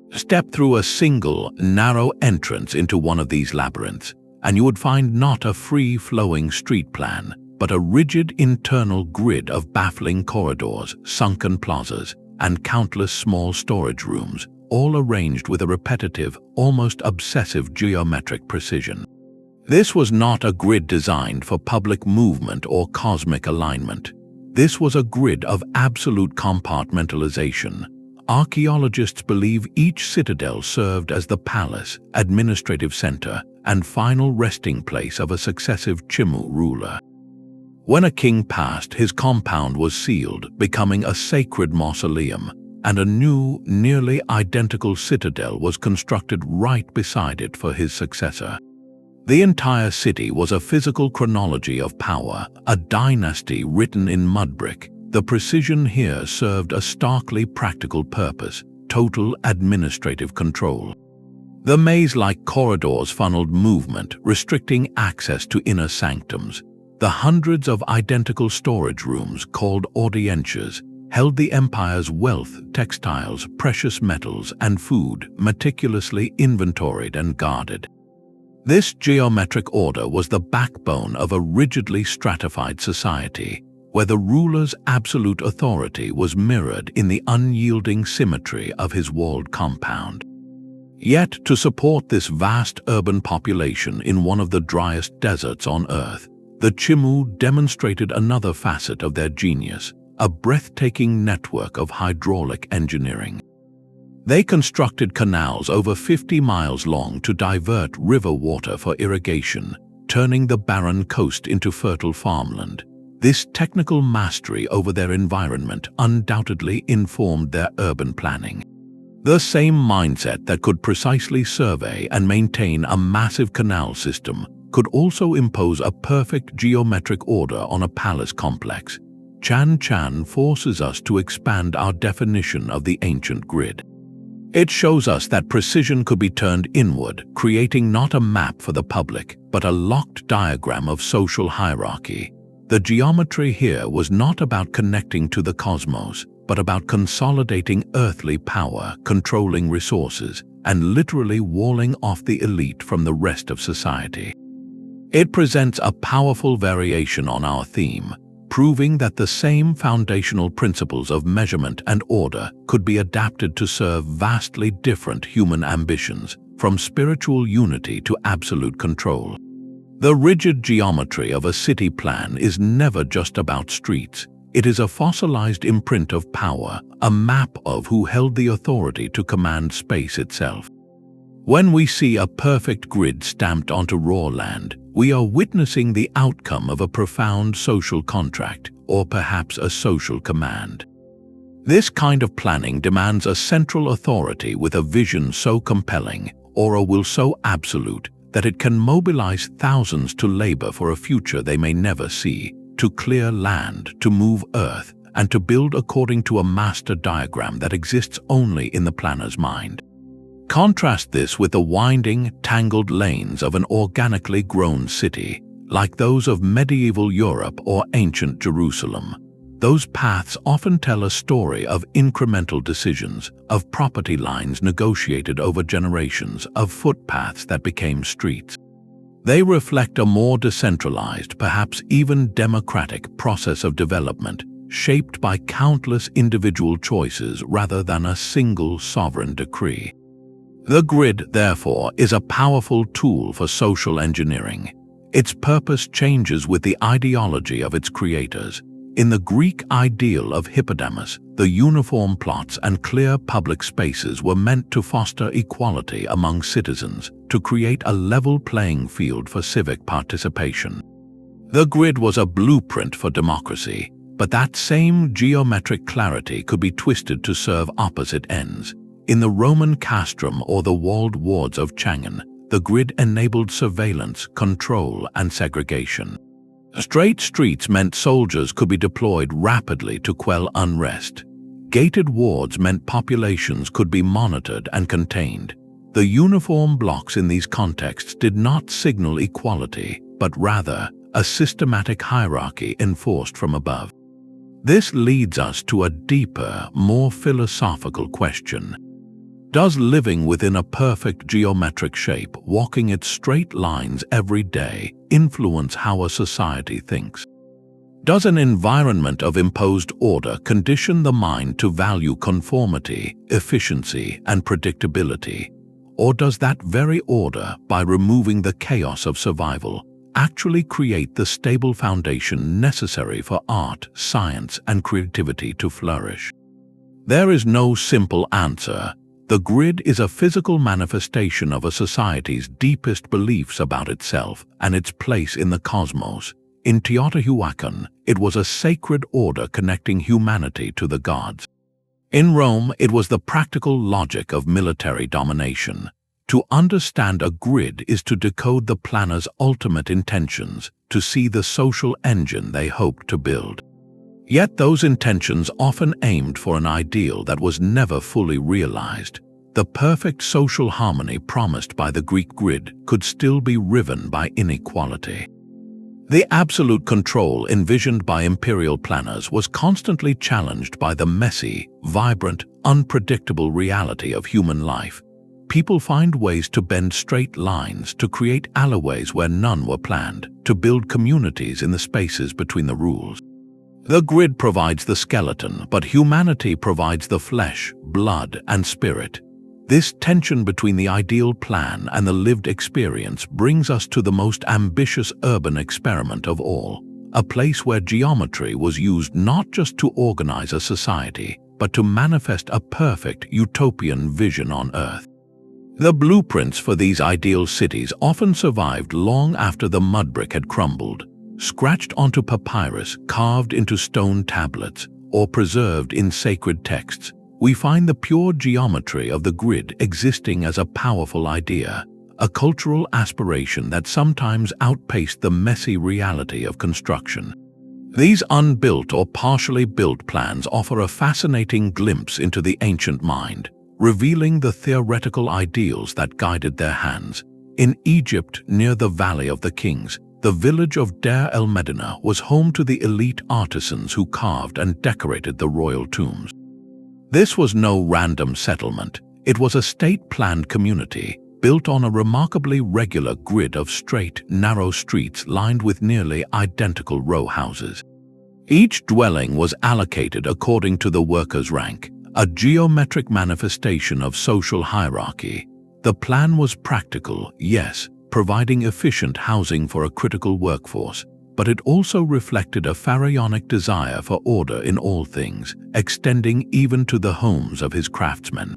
Step through a single, narrow entrance into one of these labyrinths, and you would find not a free-flowing street plan, but a rigid internal grid of baffling corridors, sunken plazas, and countless small storage rooms, all arranged with a repetitive, almost obsessive geometric precision. This was not a grid designed for public movement or cosmic alignment. This was a grid of absolute compartmentalization. Archaeologists believe each citadel served as the palace, administrative center, and final resting place of a successive Chimu ruler. When a king passed, his compound was sealed, becoming a sacred mausoleum, and a new, nearly identical citadel was constructed right beside it for his successor. The entire city was a physical chronology of power, a dynasty written in mud brick. The precision here served a starkly practical purpose: total administrative control. The maze-like corridors funneled movement, restricting access to inner sanctums. The hundreds of identical storage rooms, called audientias, held the empire's wealth, textiles, precious metals, and food, meticulously inventoried and guarded. This geometric order was the backbone of a rigidly stratified society, where the ruler's absolute authority was mirrored in the unyielding symmetry of his walled compound. Yet, to support this vast urban population in one of the driest deserts on Earth, the Chimu demonstrated another facet of their genius, a breathtaking network of hydraulic engineering. They constructed canals over 50 miles long to divert river water for irrigation, turning the barren coast into fertile farmland. This technical mastery over their environment undoubtedly informed their urban planning. The same mindset that could precisely survey and maintain a massive canal system could also impose a perfect geometric order on a palace complex. Chang'an forces us to expand our definition of the ancient grid. It shows us that precision could be turned inward, creating not a map for the public, but a locked diagram of social hierarchy. The geometry here was not about connecting to the cosmos, but about consolidating earthly power, controlling resources, and literally walling off the elite from the rest of society. It presents a powerful variation on our theme, proving that the same foundational principles of measurement and order could be adapted to serve vastly different human ambitions, from spiritual unity to absolute control. The rigid geometry of a city plan is never just about streets. It is a fossilized imprint of power, a map of who held the authority to command space itself. When we see a perfect grid stamped onto raw land, we are witnessing the outcome of a profound social contract, or perhaps a social command. This kind of planning demands a central authority with a vision so compelling, or a will so absolute, that it can mobilize thousands to labor for a future they may never see, to clear land, to move earth, and to build according to a master diagram that exists only in the planner's mind. Contrast this with the winding, tangled lanes of an organically grown city, like those of medieval Europe or ancient Jerusalem. Those paths often tell a story of incremental decisions, of property lines negotiated over generations, of footpaths that became streets. They reflect a more decentralized, perhaps even democratic process of development, shaped by countless individual choices rather than a single sovereign decree. The grid, therefore, is a powerful tool for social engineering. Its purpose changes with the ideology of its creators. In the Greek ideal of Hippodamus, the uniform plots and clear public spaces were meant to foster equality among citizens, to create a level playing field for civic participation. The grid was a blueprint for democracy, but that same geometric clarity could be twisted to serve opposite ends. In the Roman Castrum or the walled wards of Chang'an, the grid enabled surveillance, control, and segregation. Straight streets meant soldiers could be deployed rapidly to quell unrest. Gated wards meant populations could be monitored and contained. The uniform blocks in these contexts did not signal equality, but rather a systematic hierarchy enforced from above. This leads us to a deeper, more philosophical question. Does living within a perfect geometric shape, walking its straight lines every day, influence how a society thinks? Does an environment of imposed order condition the mind to value conformity, efficiency, and predictability? Or does that very order, by removing the chaos of survival, actually create the stable foundation necessary for art, science, and creativity to flourish? There is no simple answer. The grid is a physical manifestation of a society's deepest beliefs about itself and its place in the cosmos. In Teotihuacan, it was a sacred order connecting humanity to the gods. In Rome, it was the practical logic of military domination. To understand a grid is to decode the planner's ultimate intentions, to see the social engine they hoped to build. Yet those intentions often aimed for an ideal that was never fully realized. The perfect social harmony promised by the Greek grid could still be riven by inequality. The absolute control envisioned by imperial planners was constantly challenged by the messy, vibrant, unpredictable reality of human life. People find ways to bend straight lines, to create alleyways where none were planned, to build communities in the spaces between the rules. The grid provides the skeleton, but humanity provides the flesh, blood, and spirit. This tension between the ideal plan and the lived experience brings us to the most ambitious urban experiment of all, a place where geometry was used not just to organize a society, but to manifest a perfect utopian vision on Earth. The blueprints for these ideal cities often survived long after the mud brick had crumbled, scratched onto papyrus, carved into stone tablets, or preserved in sacred texts. We find the pure geometry of the grid existing as a powerful idea, a cultural aspiration that sometimes outpaced the messy reality of construction. These unbuilt or partially built plans offer a fascinating glimpse into the ancient mind, revealing the theoretical ideals that guided their hands. In Egypt, near the Valley of the Kings, the village of Deir el-Medina was home to the elite artisans who carved and decorated the royal tombs. This was no random settlement. It was a state-planned community, built on a remarkably regular grid of straight, narrow streets lined with nearly identical row houses. Each dwelling was allocated according to the worker's rank, a geometric manifestation of social hierarchy. The plan was practical, yes, providing efficient housing for a critical workforce, but it also reflected a pharaonic desire for order in all things, extending even to the homes of his craftsmen.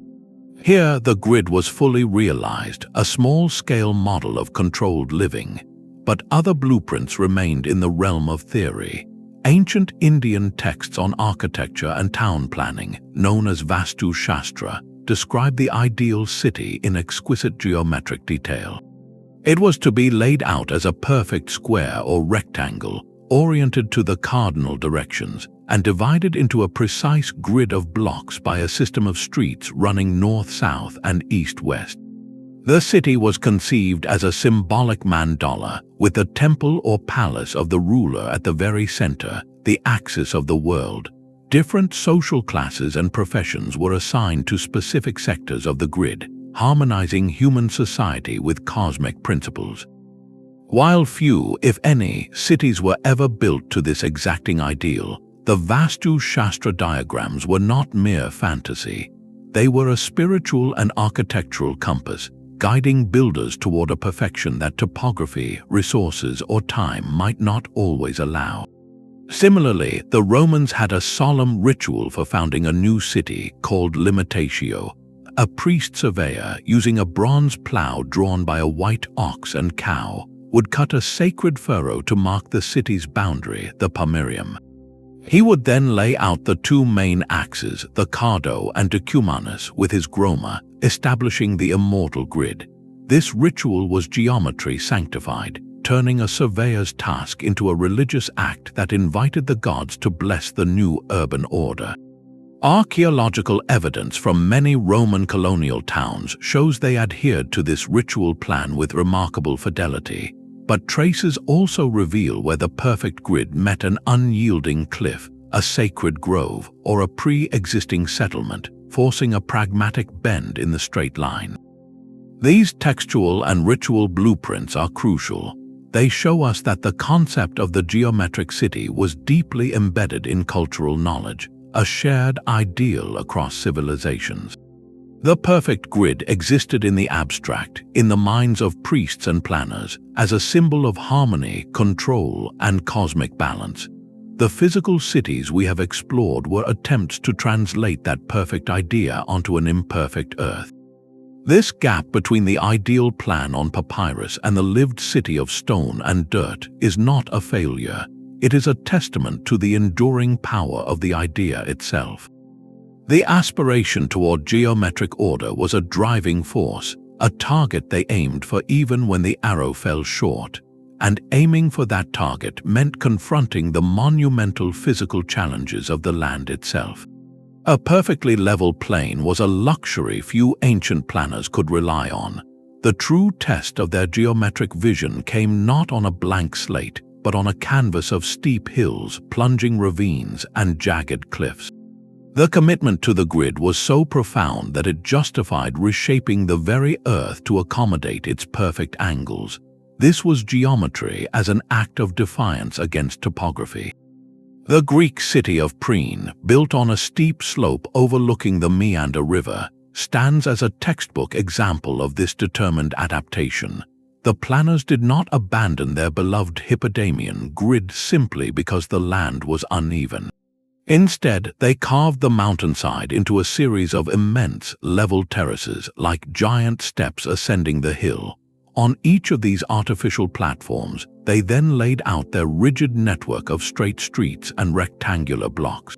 Here, the grid was fully realized, a small-scale model of controlled living, but other blueprints remained in the realm of theory. Ancient Indian texts on architecture and town planning, known as Vastu Shastra, describe the ideal city in exquisite geometric detail. It was to be laid out as a perfect square or rectangle, oriented to the cardinal directions, and divided into a precise grid of blocks by a system of streets running north-south and east-west. The city was conceived as a symbolic mandala, with the temple or palace of the ruler at the very center, the axis of the world. Different social classes and professions were assigned to specific sectors of the grid, harmonizing human society with cosmic principles. While few, if any, cities were ever built to this exacting ideal, The Vastu Shastra diagrams were not mere fantasy. They were a spiritual and architectural compass, guiding builders toward a perfection that topography, resources, or time might not always allow. Similarly, the Romans had a solemn ritual for founding a new city called limitatio. A priest surveyor, using a bronze plow drawn by a white ox and cow, would cut a sacred furrow to mark the city's boundary, the pomerium. He would then lay out the two main axes, the cardo and decumanus, with his groma, establishing the immortal grid. This ritual was geometry sanctified, turning a surveyor's task into a religious act that invited the gods to bless the new urban order. Archaeological evidence from many Roman colonial towns shows they adhered to this ritual plan with remarkable fidelity, but traces also reveal where the perfect grid met an unyielding cliff, a sacred grove, or a pre-existing settlement, forcing a pragmatic bend in the straight line. These textual and ritual blueprints are crucial. They show us that the concept of the geometric city was deeply embedded in cultural knowledge, a shared ideal across civilizations. The perfect grid existed in the abstract, in the minds of priests and planners, as a symbol of harmony, control, and cosmic balance. The physical cities we have explored were attempts to translate that perfect idea onto an imperfect Earth. This gap between the ideal plan on papyrus and the lived city of stone and dirt is not a failure. It is a testament to the enduring power of the idea itself. The aspiration toward geometric order was a driving force, a target they aimed for even when the arrow fell short. And aiming for that target meant confronting the monumental physical challenges of the land itself. A perfectly level plain was a luxury few ancient planners could rely on. The true test of their geometric vision came not on a blank slate, but on a canvas of steep hills, plunging ravines, and jagged cliffs. The commitment to the grid was so profound that it justified reshaping the very earth to accommodate its perfect angles. This was geometry as an act of defiance against topography. The Greek city of Priene, built on a steep slope overlooking the Meander River, stands as a textbook example of this determined adaptation. The planners did not abandon their beloved Hippodamian grid simply because the land was uneven. Instead, they carved the mountainside into a series of immense, level terraces like giant steps ascending the hill. On each of these artificial platforms, they then laid out their rigid network of straight streets and rectangular blocks.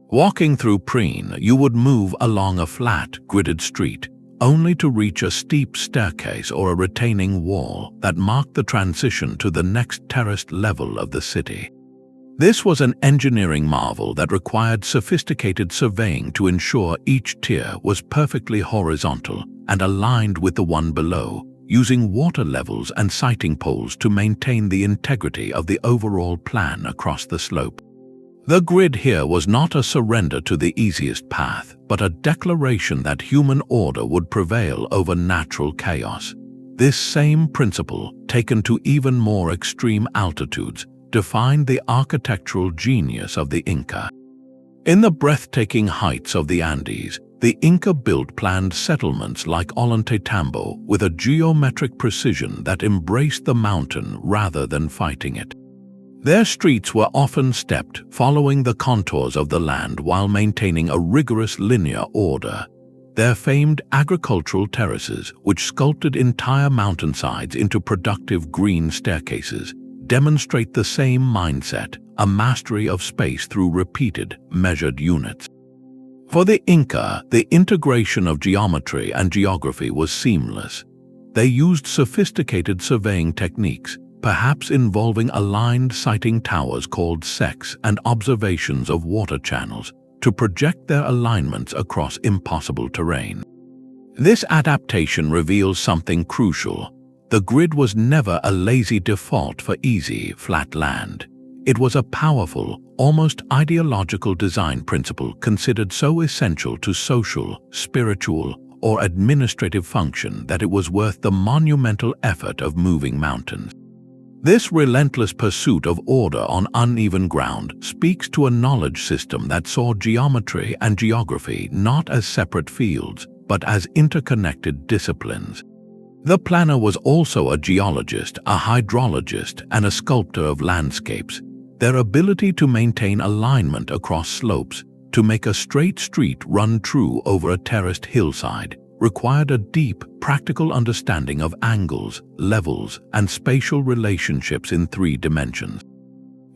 Walking through Priene, you would move along a flat, gridded street, only to reach a steep staircase or a retaining wall that marked the transition to the next terraced level of the city. This was an engineering marvel that required sophisticated surveying to ensure each tier was perfectly horizontal and aligned with the one below, using water levels and sighting poles to maintain the integrity of the overall plan across the slope. The grid here was not a surrender to the easiest path, but a declaration that human order would prevail over natural chaos. This same principle, taken to even more extreme altitudes, defined the architectural genius of the Inca. In the breathtaking heights of the Andes, the Inca built planned settlements like Ollantaytambo with a geometric precision that embraced the mountain rather than fighting it. Their streets were often stepped, following the contours of the land while maintaining a rigorous linear order. Their famed agricultural terraces, which sculpted entire mountainsides into productive green staircases, demonstrate the same mindset, a mastery of space through repeated, measured units. For the Inca, the integration of geometry and geography was seamless. They used sophisticated surveying techniques, perhaps involving aligned sighting towers called secs and observations of water channels, to project their alignments across impossible terrain. This adaptation reveals something crucial. The grid was never a lazy default for easy, flat land. It was a powerful, almost ideological design principle considered so essential to social, spiritual, or administrative function that it was worth the monumental effort of moving mountains. This relentless pursuit of order on uneven ground speaks to a knowledge system that saw geometry and geography not as separate fields, but as interconnected disciplines. The planner was also a geologist, a hydrologist, and a sculptor of landscapes. Their ability to maintain alignment across slopes, to make a straight street run true over a terraced hillside, required a deep, practical understanding of angles, levels, and spatial relationships in 3 dimensions.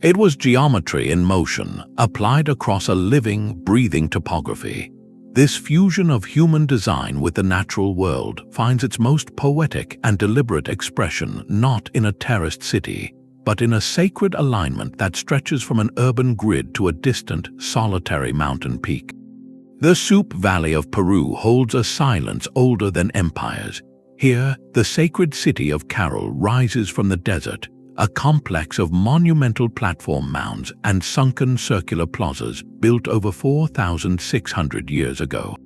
It was geometry in motion, applied across a living, breathing topography. This fusion of human design with the natural world finds its most poetic and deliberate expression not in a terraced city, but in a sacred alignment that stretches from an urban grid to a distant, solitary mountain peak. The Soup Valley of Peru holds a silence older than empires. Here, the sacred city of Caral rises from the desert, a complex of monumental platform mounds and sunken circular plazas built over 4,600 years ago.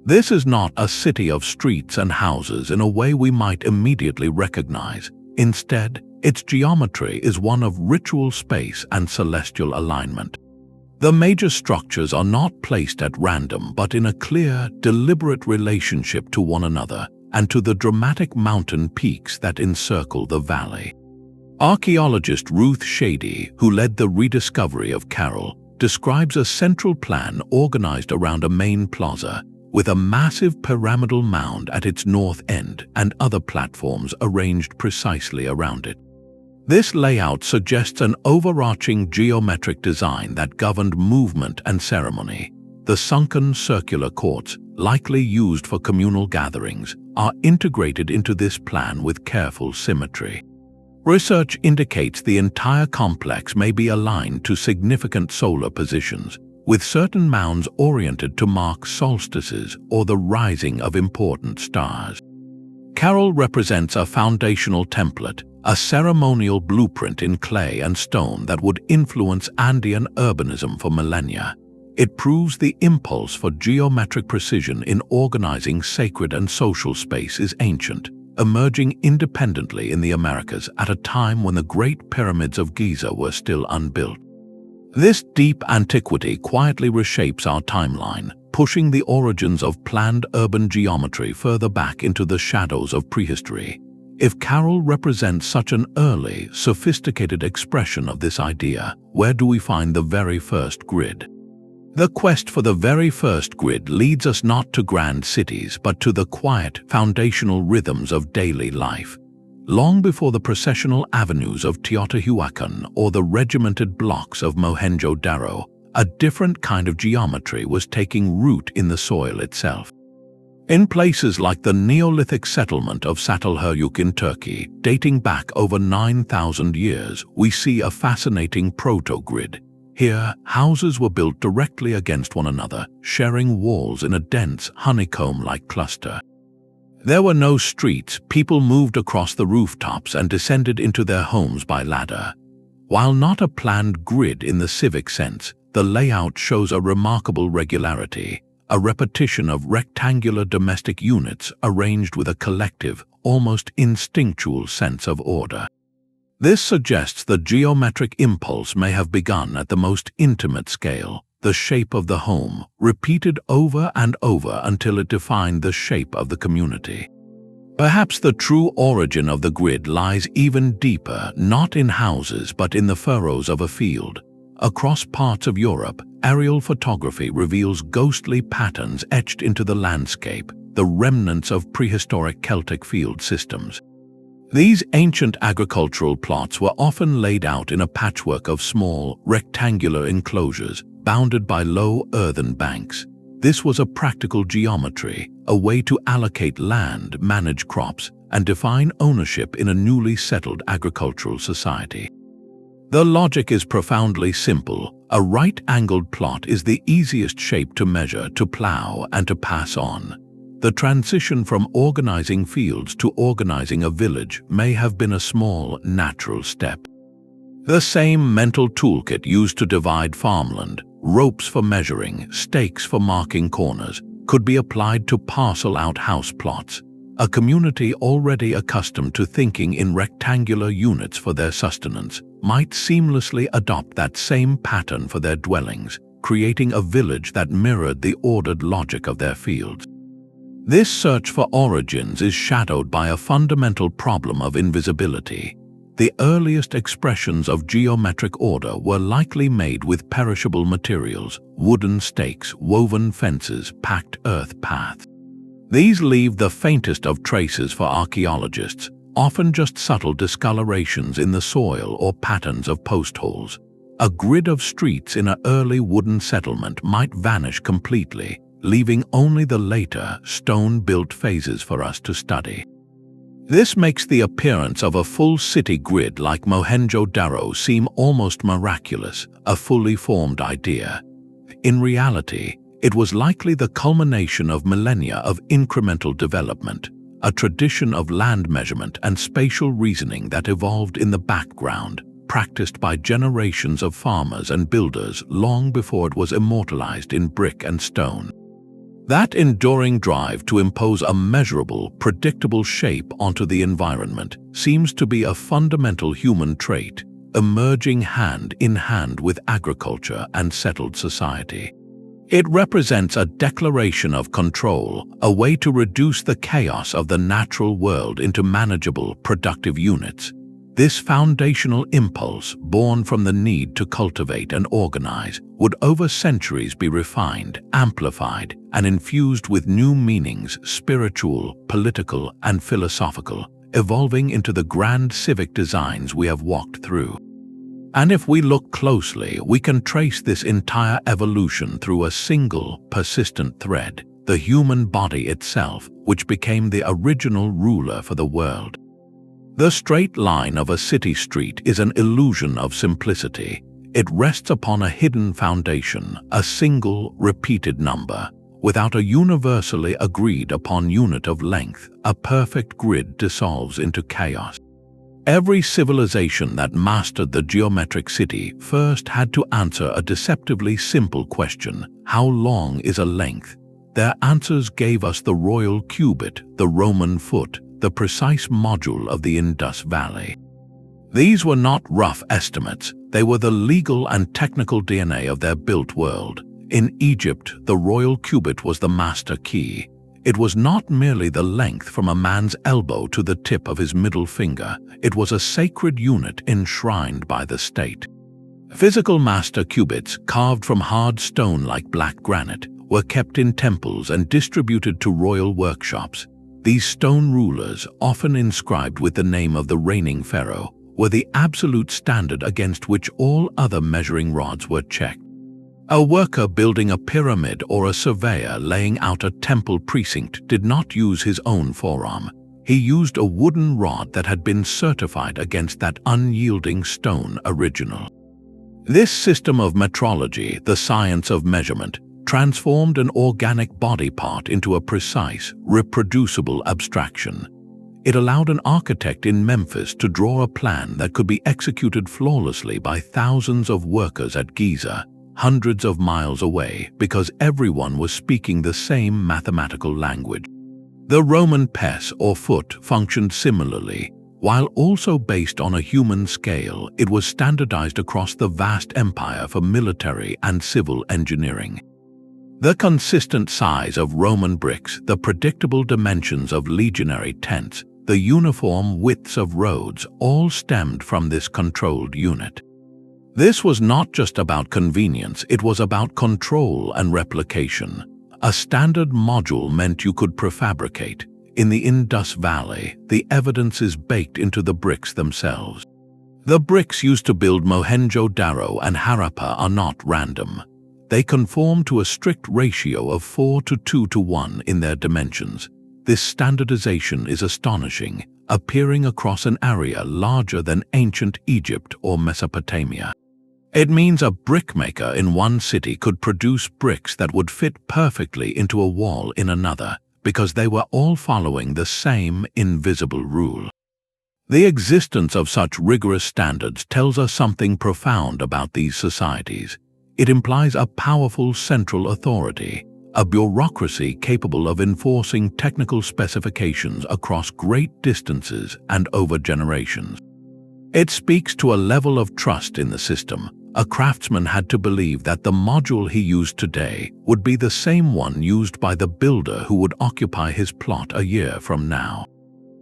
This is not a city of streets and houses in a way we might immediately recognize. Instead, its geometry is one of ritual space and celestial alignment. The major structures are not placed at random but in a clear, deliberate relationship to one another and to the dramatic mountain peaks that encircle the valley. Archaeologist Ruth Shady, who led the rediscovery of Caral, describes a central plan organized around a main plaza, with a massive pyramidal mound at its north end and other platforms arranged precisely around it. This layout suggests an overarching geometric design that governed movement and ceremony. The sunken circular courts, likely used for communal gatherings, are integrated into this plan with careful symmetry. Research indicates the entire complex may be aligned to significant solar positions, with certain mounds oriented to mark solstices or the rising of important stars. Caral represents a foundational template, a ceremonial blueprint in clay and stone that would influence Andean urbanism for millennia. It proves the impulse for geometric precision in organizing sacred and social space is ancient, emerging independently in the Americas at a time when the Great Pyramids of Giza were still unbuilt. This deep antiquity quietly reshapes our timeline, pushing the origins of planned urban geometry further back into the shadows of prehistory. If Caral represents such an early, sophisticated expression of this idea, where do we find the very first grid? The quest for the very first grid leads us not to grand cities, but to the quiet, foundational rhythms of daily life. Long before the processional avenues of Teotihuacan or the regimented blocks of Mohenjo-Daro, a different kind of geometry was taking root in the soil itself. In places like the Neolithic settlement of Çatalhöyük in Turkey, dating back over 9,000 years, we see a fascinating proto-grid. Here, houses were built directly against one another, sharing walls in a dense, honeycomb-like cluster. There were no streets, people moved across the rooftops and descended into their homes by ladder. While not a planned grid in the civic sense, the layout shows a remarkable regularity, a repetition of rectangular domestic units arranged with a collective, almost instinctual sense of order. This suggests the geometric impulse may have begun at the most intimate scale, the shape of the home, repeated over and over until it defined the shape of the community. Perhaps the true origin of the grid lies even deeper, not in houses but in the furrows of a field. Across parts of Europe, aerial photography reveals ghostly patterns etched into the landscape, the remnants of prehistoric Celtic field systems. These ancient agricultural plots were often laid out in a patchwork of small, rectangular enclosures, bounded by low earthen banks. This was a practical geometry, a way to allocate land, manage crops, and define ownership in a newly settled agricultural society. The logic is profoundly simple. A right-angled plot is the easiest shape to measure, to plow, and to pass on. The transition from organizing fields to organizing a village may have been a small, natural step. The same mental toolkit used to divide farmland, ropes for measuring, stakes for marking corners, could be applied to parcel out house plots. A community already accustomed to thinking in rectangular units for their sustenance might seamlessly adopt that same pattern for their dwellings, creating a village that mirrored the ordered logic of their fields. This search for origins is shadowed by a fundamental problem of invisibility. The earliest expressions of geometric order were likely made with perishable materials, wooden stakes, woven fences, packed earth paths. These leave the faintest of traces for archaeologists, often just subtle discolorations in the soil or patterns of post holes. A grid of streets in an early wooden settlement might vanish completely, leaving only the later, stone-built phases for us to study. This makes the appearance of a full city grid like Mohenjo-Daro seem almost miraculous, a fully formed idea. In reality, it was likely the culmination of millennia of incremental development, a tradition of land measurement and spatial reasoning that evolved in the background, practiced by generations of farmers and builders long before it was immortalized in brick and stone. That enduring drive to impose a measurable, predictable shape onto the environment seems to be a fundamental human trait, emerging hand in hand with agriculture and settled society. It represents a declaration of control, a way to reduce the chaos of the natural world into manageable, productive units. This foundational impulse, born from the need to cultivate and organize, would over centuries be refined, amplified, and infused with new meanings, spiritual, political, and philosophical, evolving into the grand civic designs we have walked through. And if we look closely, we can trace this entire evolution through a single, persistent thread, the human body itself, which became the original ruler for the world. The straight line of a city street is an illusion of simplicity. It rests upon a hidden foundation, a single, repeated number. Without a universally agreed upon unit of length, a perfect grid dissolves into chaos. Every civilization that mastered the geometric city first had to answer a deceptively simple question: how long is a length? Their answers gave us the royal cubit, the Roman foot, the precise module of the Indus Valley. These were not rough estimates, they were the legal and technical DNA of their built world. In Egypt, the royal cubit was the master key. It was not merely the length from a man's elbow to the tip of his middle finger, it was a sacred unit enshrined by the state. Physical master cubits, carved from hard stone like black granite, were kept in temples and distributed to royal workshops. These stone rulers, often inscribed with the name of the reigning pharaoh, were the absolute standard against which all other measuring rods were checked. A worker building a pyramid or a surveyor laying out a temple precinct did not use his own forearm. He used a wooden rod that had been certified against that unyielding stone original. This system of metrology, the science of measurement, transformed an organic body part into a precise, reproducible abstraction. It allowed an architect in Memphis to draw a plan that could be executed flawlessly by thousands of workers at Giza, hundreds of miles away, because everyone was speaking the same mathematical language. The Roman pes or foot functioned similarly. While also based on a human scale, it was standardized across the vast empire for military and civil engineering. The consistent size of Roman bricks, the predictable dimensions of legionary tents, the uniform widths of roads, all stemmed from this controlled unit. This was not just about convenience, it was about control and replication. A standard module meant you could prefabricate. In the Indus Valley, the evidence is baked into the bricks themselves. The bricks used to build Mohenjo-Daro and Harappa are not random. They conform to a strict ratio of 4 to 2 to 1 in their dimensions. This standardization is astonishing, appearing across an area larger than ancient Egypt or Mesopotamia. It means a brickmaker in one city could produce bricks that would fit perfectly into a wall in another, because they were all following the same invisible rule. The existence of such rigorous standards tells us something profound about these societies. It implies a powerful central authority, a bureaucracy capable of enforcing technical specifications across great distances and over generations. It speaks to a level of trust in the system. A craftsman had to believe that the module he used today would be the same one used by the builder who would occupy his plot a year from now.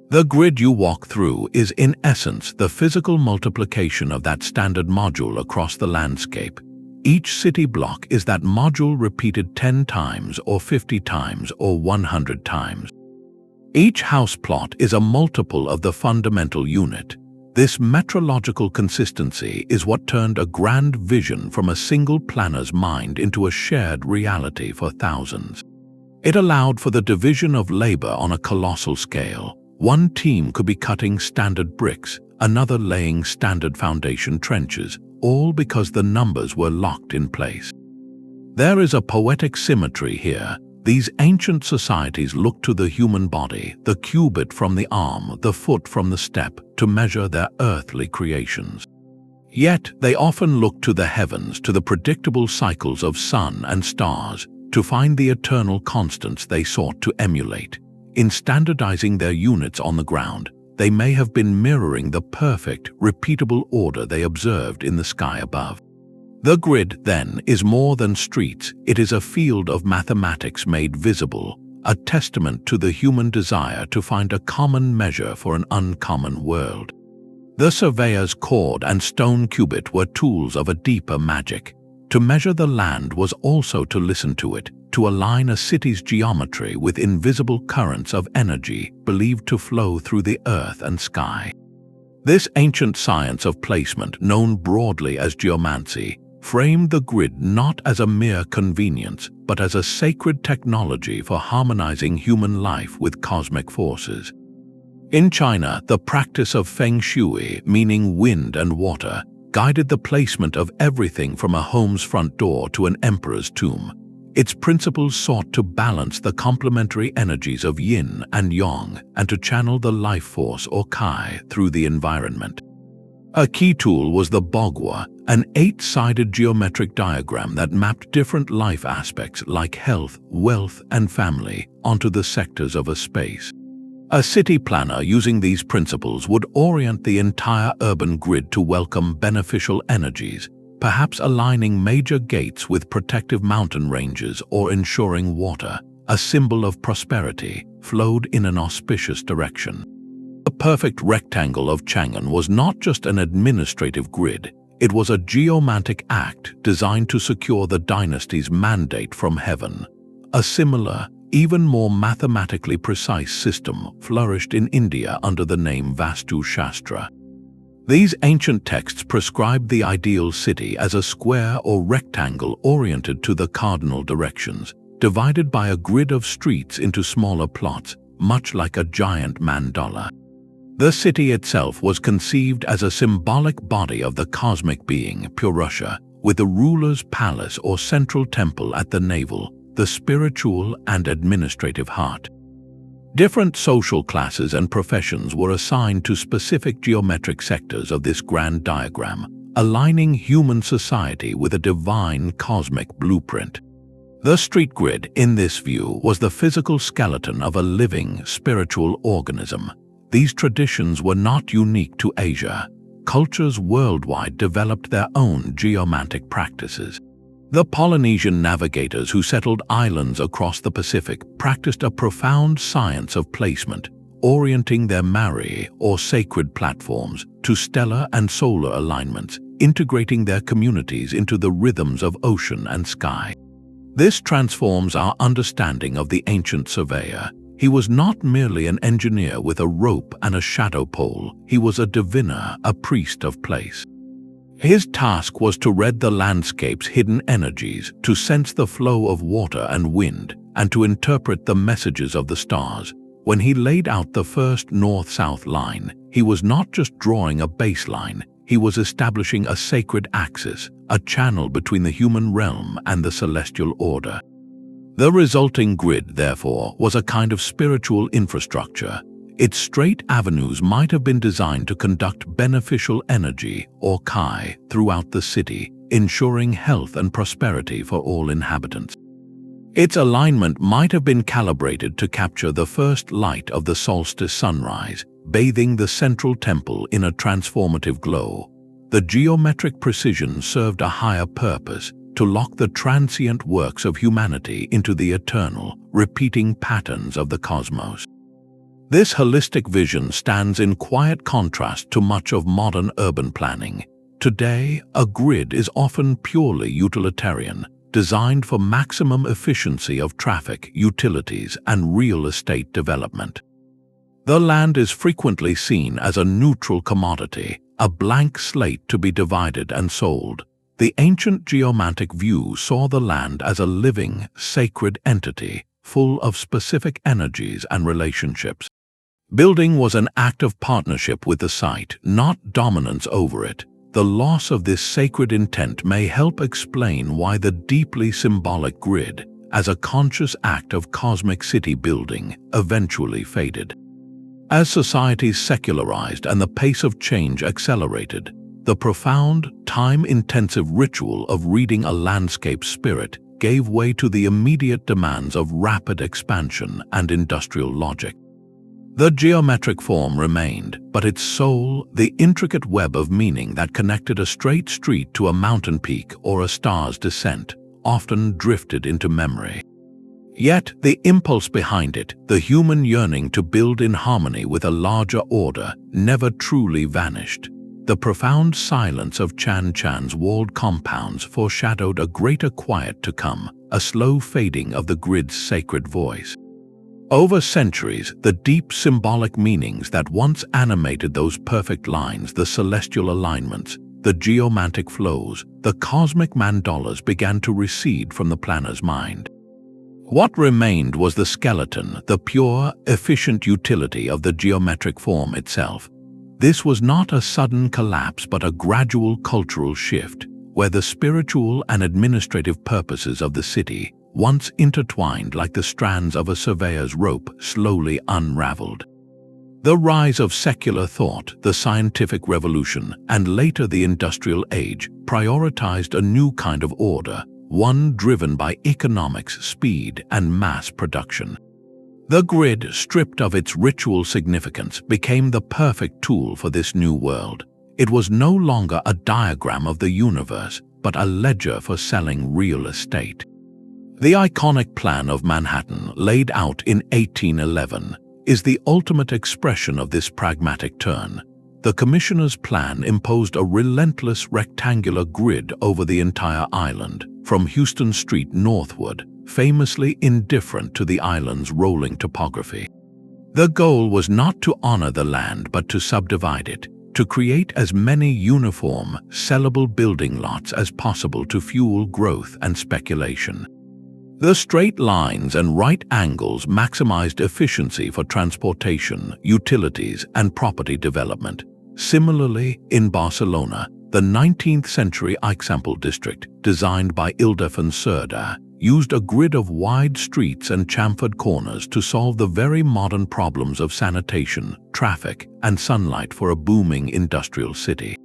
The grid you walk through is in essence the physical multiplication of that standard module across the landscape. Each city block is that module repeated 10 times or 50 times or 100 times. Each house plot is a multiple of the fundamental unit. This metrological consistency is what turned a grand vision from a single planner's mind into a shared reality for thousands. It allowed for the division of labor on a colossal scale. One team could be cutting standard bricks, another laying standard foundation trenches, all because the numbers were locked in place. There is a poetic symmetry here. These ancient societies looked to the human body, the cubit from the arm, the foot from the step, to measure their earthly creations. Yet they often looked to the heavens, to the predictable cycles of sun and stars, to find the eternal constants they sought to emulate. In standardizing their units on the ground, they may have been mirroring the perfect, repeatable order they observed in the sky above. The grid, then, is more than streets. It is a field of mathematics made visible, a testament to the human desire to find a common measure for an uncommon world. The surveyor's cord and stone cubit were tools of a deeper magic. To measure the land was also to listen to it, to align a city's geometry with invisible currents of energy believed to flow through the earth and sky. This ancient science of placement, known broadly as geomancy, framed the grid not as a mere convenience, but as a sacred technology for harmonizing human life with cosmic forces. In China, the practice of feng shui, meaning wind and water, guided the placement of everything from a home's front door to an emperor's tomb. Its principles sought to balance the complementary energies of yin and yang and to channel the life force or kai through the environment. A key tool was the bogwa, an 8-sided geometric diagram that mapped different life aspects like health, wealth, and family onto the sectors of a space. A city planner using these principles would orient the entire urban grid to welcome beneficial energies, perhaps aligning major gates with protective mountain ranges or ensuring water, a symbol of prosperity, flowed in an auspicious direction. The perfect rectangle of Chang'an was not just an administrative grid, it was a geomantic act designed to secure the dynasty's mandate from heaven. A similar, even more mathematically precise system flourished in India under the name Vastu Shastra. These ancient texts prescribed the ideal city as a square or rectangle oriented to the cardinal directions, divided by a grid of streets into smaller plots, much like a giant mandala. The city itself was conceived as a symbolic body of the cosmic being, Purusha, with the ruler's palace or central temple at the navel, the spiritual and administrative heart. Different social classes and professions were assigned to specific geometric sectors of this grand diagram, aligning human society with a divine cosmic blueprint. The street grid, in this view, was the physical skeleton of a living, spiritual organism. These traditions were not unique to Asia. Cultures worldwide developed their own geomantic practices. The Polynesian navigators who settled islands across the Pacific practiced a profound science of placement, orienting their marae or sacred platforms to stellar and solar alignments, integrating their communities into the rhythms of ocean and sky. This transforms our understanding of the ancient surveyor. He was not merely an engineer with a rope and a shadow pole, he was a diviner, a priest of place. His task was to read the landscape's hidden energies, to sense the flow of water and wind, and to interpret the messages of the stars. When he laid out the first north-south line, he was not just drawing a baseline, he was establishing a sacred axis, a channel between the human realm and the celestial order. The resulting grid, therefore, was a kind of spiritual infrastructure. Its straight avenues might have been designed to conduct beneficial energy, or kai, throughout the city, ensuring health and prosperity for all inhabitants. Its alignment might have been calibrated to capture the first light of the solstice sunrise, bathing the central temple in a transformative glow. The geometric precision served a higher purpose, to lock the transient works of humanity into the eternal, repeating patterns of the cosmos. This holistic vision stands in quiet contrast to much of modern urban planning. Today, a grid is often purely utilitarian, designed for maximum efficiency of traffic, utilities, and real estate development. The land is frequently seen as a neutral commodity, a blank slate to be divided and sold. The ancient geomantic view saw the land as a living, sacred entity, full of specific energies and relationships. Building was an act of partnership with the site, not dominance over it. The loss of this sacred intent may help explain why the deeply symbolic grid, as a conscious act of cosmic city building, eventually faded. As societies secularized and the pace of change accelerated, the profound, time-intensive ritual of reading a landscape's spirit gave way to the immediate demands of rapid expansion and industrial logic. The geometric form remained, but its soul, the intricate web of meaning that connected a straight street to a mountain peak or a star's descent, often drifted into memory. Yet, the impulse behind it, the human yearning to build in harmony with a larger order, never truly vanished. The profound silence of Chang'an's walled compounds foreshadowed a greater quiet to come, a slow fading of the grid's sacred voice. Over centuries, the deep symbolic meanings that once animated those perfect lines, the celestial alignments, the geomantic flows, the cosmic mandalas began to recede from the planner's mind. What remained was the skeleton, the pure, efficient utility of the geometric form itself. This was not a sudden collapse but a gradual cultural shift, where the spiritual and administrative purposes of the city, once intertwined like the strands of a surveyor's rope, slowly unraveled. The rise of secular thought, the scientific revolution, and later the industrial age prioritized a new kind of order, one driven by economics, speed, and mass production. The grid, stripped of its ritual significance, became the perfect tool for this new world. It was no longer a diagram of the universe, but a ledger for selling real estate. The iconic plan of Manhattan, laid out in 1811, is the ultimate expression of this pragmatic turn. The commissioner's plan imposed a relentless rectangular grid over the entire island, from Houston Street northward, famously indifferent to the island's rolling topography. The goal was not to honor the land but to subdivide it, to create as many uniform, sellable building lots as possible to fuel growth and speculation. The straight lines and right angles maximized efficiency for transportation, utilities, and property development. Similarly, in Barcelona, the 19th-century Eixample district, designed by Ildefons Cerdà, used a grid of wide streets and chamfered corners to solve the very modern problems of sanitation, traffic, and sunlight for a booming industrial city.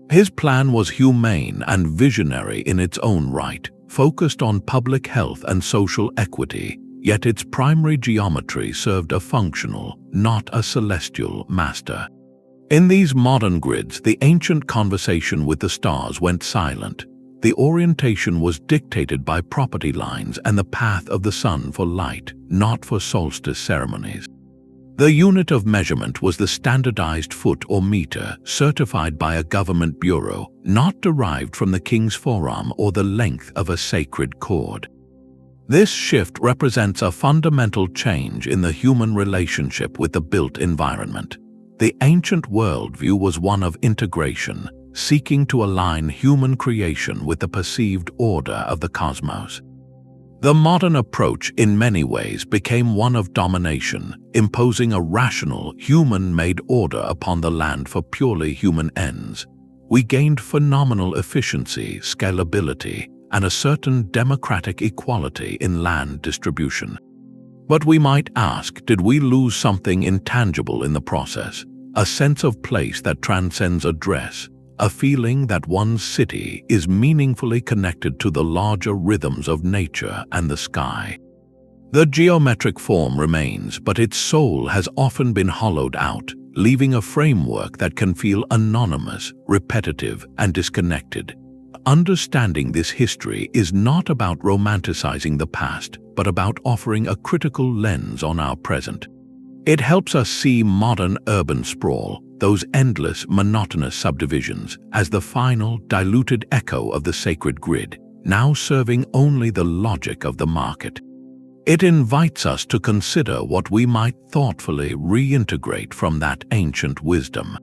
His plan was humane and visionary in its own right, focused on public health and social equity, yet its primary geometry served a functional, not a celestial, master. In these modern grids, the ancient conversation with the stars went silent. The orientation was dictated by property lines and the path of the sun for light, not for solstice ceremonies. The unit of measurement was the standardized foot or meter, certified by a government bureau, not derived from the king's forearm or the length of a sacred cord. This shift represents a fundamental change in the human relationship with the built environment. The ancient worldview was one of integration, seeking to align human creation with the perceived order of the cosmos. The modern approach, in many ways, became one of domination, imposing a rational, human-made order upon the land for purely human ends. We gained phenomenal efficiency, scalability, and a certain democratic equality in land distribution. But we might ask, did we lose something intangible in the process? A sense of place that transcends address, a feeling that one's city is meaningfully connected to the larger rhythms of nature and the sky. The geometric form remains, but its soul has often been hollowed out, leaving a framework that can feel anonymous, repetitive, and disconnected. Understanding this history is not about romanticizing the past, but about offering a critical lens on our present. It helps us see modern urban sprawl, those endless, monotonous subdivisions, as the final, diluted echo of the sacred grid, now serving only the logic of the market. It invites us to consider what we might thoughtfully reintegrate from that ancient wisdom.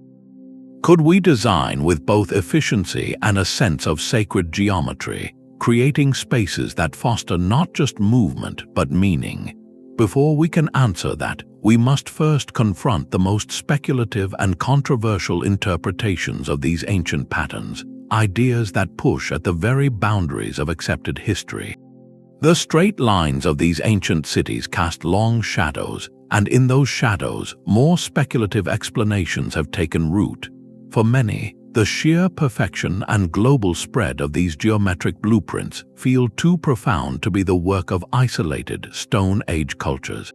Could we design with both efficiency and a sense of sacred geometry, creating spaces that foster not just movement but meaning? Before we can answer that, we must first confront the most speculative and controversial interpretations of these ancient patterns, ideas that push at the very boundaries of accepted history. The straight lines of these ancient cities cast long shadows, and in those shadows, more speculative explanations have taken root. For many, the sheer perfection and global spread of these geometric blueprints feel too profound to be the work of isolated Stone Age cultures.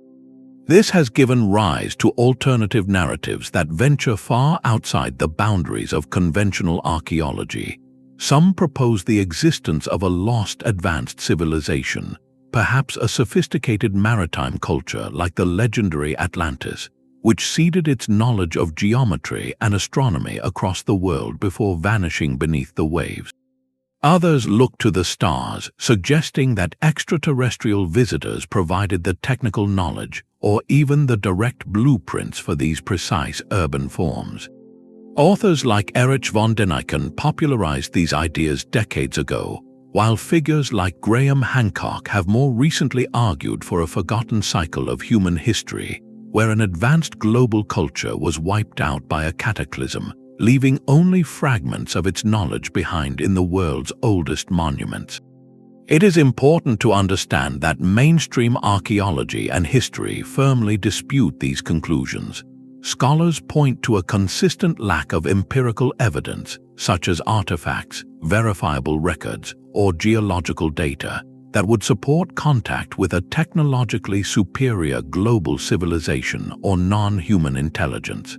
This has given rise to alternative narratives that venture far outside the boundaries of conventional archaeology. Some propose the existence of a lost advanced civilization, perhaps a sophisticated maritime culture like the legendary Atlantis, which seeded its knowledge of geometry and astronomy across the world before vanishing beneath the waves. Others look to the stars, suggesting that extraterrestrial visitors provided the technical knowledge or even the direct blueprints for these precise urban forms. Authors like Erich von Däniken popularized these ideas decades ago, while figures like Graham Hancock have more recently argued for a forgotten cycle of human history, where an advanced global culture was wiped out by a cataclysm, leaving only fragments of its knowledge behind in the world's oldest monuments. It is important to understand that mainstream archaeology and history firmly dispute these conclusions. Scholars point to a consistent lack of empirical evidence, such as artifacts, verifiable records, or geological data, that would support contact with a technologically superior global civilization or non-human intelligence.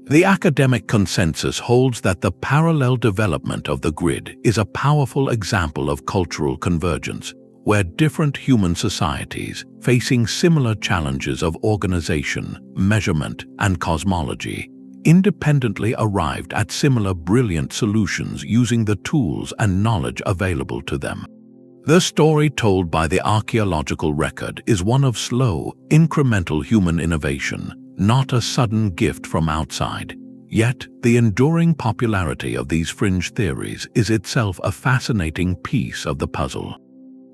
The academic consensus holds that the parallel development of the grid is a powerful example of cultural convergence, where different human societies, facing similar challenges of organization, measurement, and cosmology, independently arrived at similar brilliant solutions using the tools and knowledge available to them. The story told by the archaeological record is one of slow, incremental human innovation, not a sudden gift from outside. Yet, the enduring popularity of these fringe theories is itself a fascinating piece of the puzzle.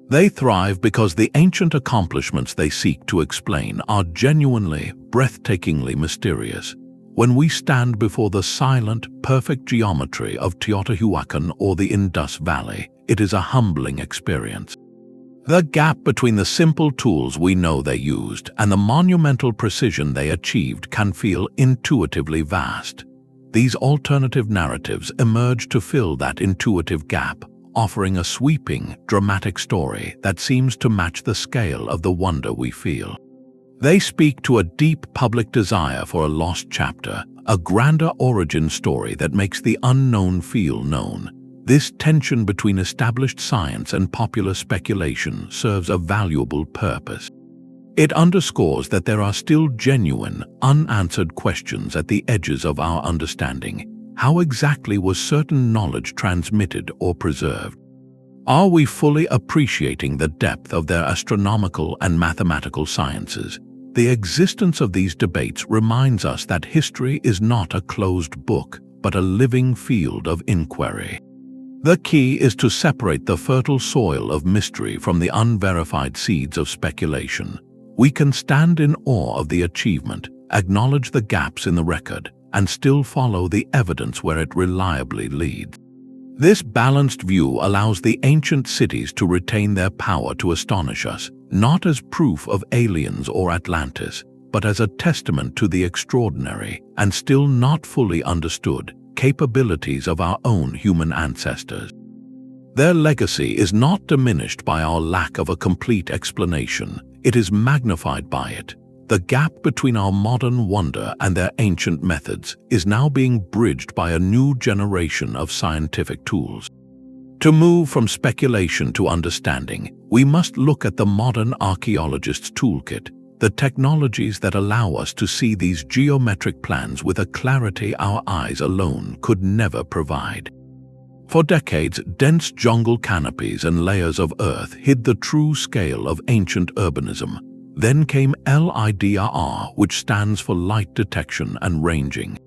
They thrive because the ancient accomplishments they seek to explain are genuinely, breathtakingly mysterious. When we stand before the silent, perfect geometry of Teotihuacan or the Indus Valley, it is a humbling experience. The gap between the simple tools we know they used and the monumental precision they achieved can feel intuitively vast. These alternative narratives emerge to fill that intuitive gap, offering a sweeping, dramatic story that seems to match the scale of the wonder we feel. They speak to a deep public desire for a lost chapter, a grander origin story that makes the unknown feel known. This tension between established science and popular speculation serves a valuable purpose. It underscores that there are still genuine, unanswered questions at the edges of our understanding. How exactly was certain knowledge transmitted or preserved? Are we fully appreciating the depth of their astronomical and mathematical sciences? The existence of these debates reminds us that history is not a closed book, but a living field of inquiry. The key is to separate the fertile soil of mystery from the unverified seeds of speculation. We can stand in awe of the achievement, acknowledge the gaps in the record, and still follow the evidence where it reliably leads. This balanced view allows the ancient cities to retain their power to astonish us, not as proof of aliens or Atlantis, but as a testament to the extraordinary and still not fully understood, capabilities of our own human ancestors. Their legacy is not diminished by our lack of a complete explanation, it is magnified by it. The gap between our modern wonder and their ancient methods is now being bridged by a new generation of scientific tools. To move from speculation to understanding, we must look at the modern archaeologist's toolkit, the technologies that allow us to see these geometric plans with a clarity our eyes alone could never provide. For decades, dense jungle canopies and layers of earth hid the true scale of ancient urbanism. Then came LIDAR, which stands for light detection and ranging.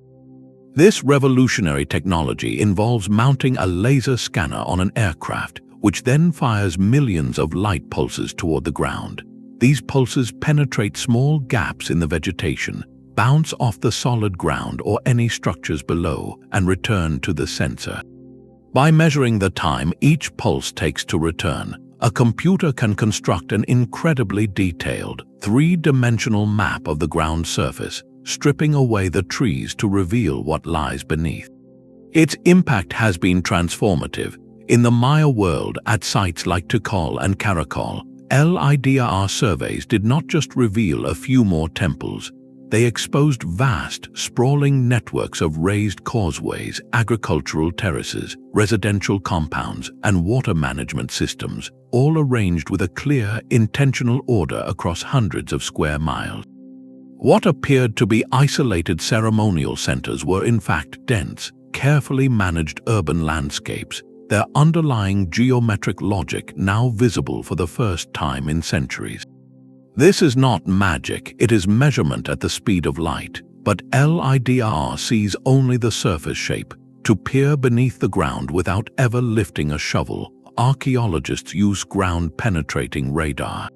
This revolutionary technology involves mounting a laser scanner on an aircraft, which then fires millions of light pulses toward the ground. These pulses penetrate small gaps in the vegetation, bounce off the solid ground or any structures below, and return to the sensor. By measuring the time each pulse takes to return, a computer can construct an incredibly detailed, three-dimensional map of the ground surface, stripping away the trees to reveal what lies beneath. Its impact has been transformative. In the Maya world, at sites like Tikal and Caral, LIDAR surveys did not just reveal a few more temples. They exposed vast, sprawling networks of raised causeways, agricultural terraces, residential compounds, and water management systems, all arranged with a clear, intentional order across hundreds of square miles. What appeared to be isolated ceremonial centers were in fact dense, carefully managed urban landscapes, their underlying geometric logic now visible for the first time in centuries. This is not magic, it is measurement at the speed of light, but LIDAR sees only the surface shape. To peer beneath the ground without ever lifting a shovel, archaeologists use ground-penetrating radar.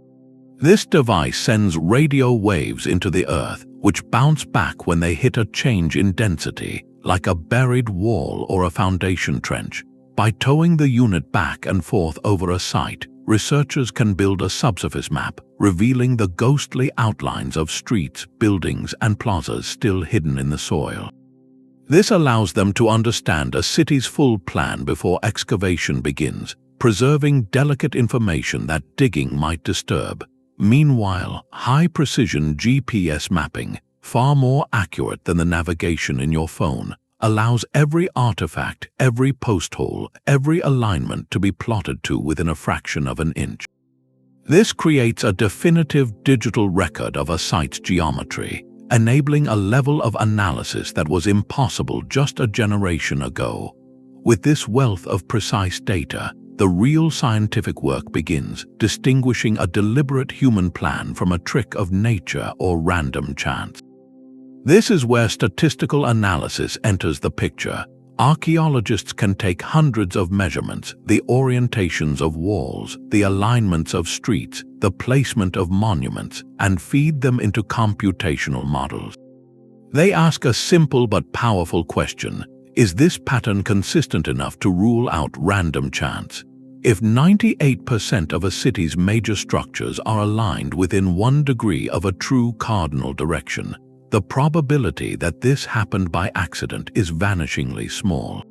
This device sends radio waves into the earth, which bounce back when they hit a change in density, like a buried wall or a foundation trench. By towing the unit back and forth over a site, researchers can build a subsurface map, revealing the ghostly outlines of streets, buildings, and plazas still hidden in the soil. This allows them to understand a city's full plan before excavation begins, preserving delicate information that digging might disturb. Meanwhile, high-precision GPS mapping, far more accurate than the navigation in your phone, allows every artifact, every post hole, every alignment to be plotted to within a fraction of an inch. This creates a definitive digital record of a site's geometry, enabling a level of analysis that was impossible just a generation ago. With this wealth of precise data, the real scientific work begins, distinguishing a deliberate human plan from a trick of nature or random chance. This is where statistical analysis enters the picture. Archaeologists can take hundreds of measurements, the orientations of walls, the alignments of streets, the placement of monuments, and feed them into computational models. They ask a simple but powerful question: is this pattern consistent enough to rule out random chance? If 98% of a city's major structures are aligned within 1 degree of a true cardinal direction, the probability that this happened by accident is vanishingly small.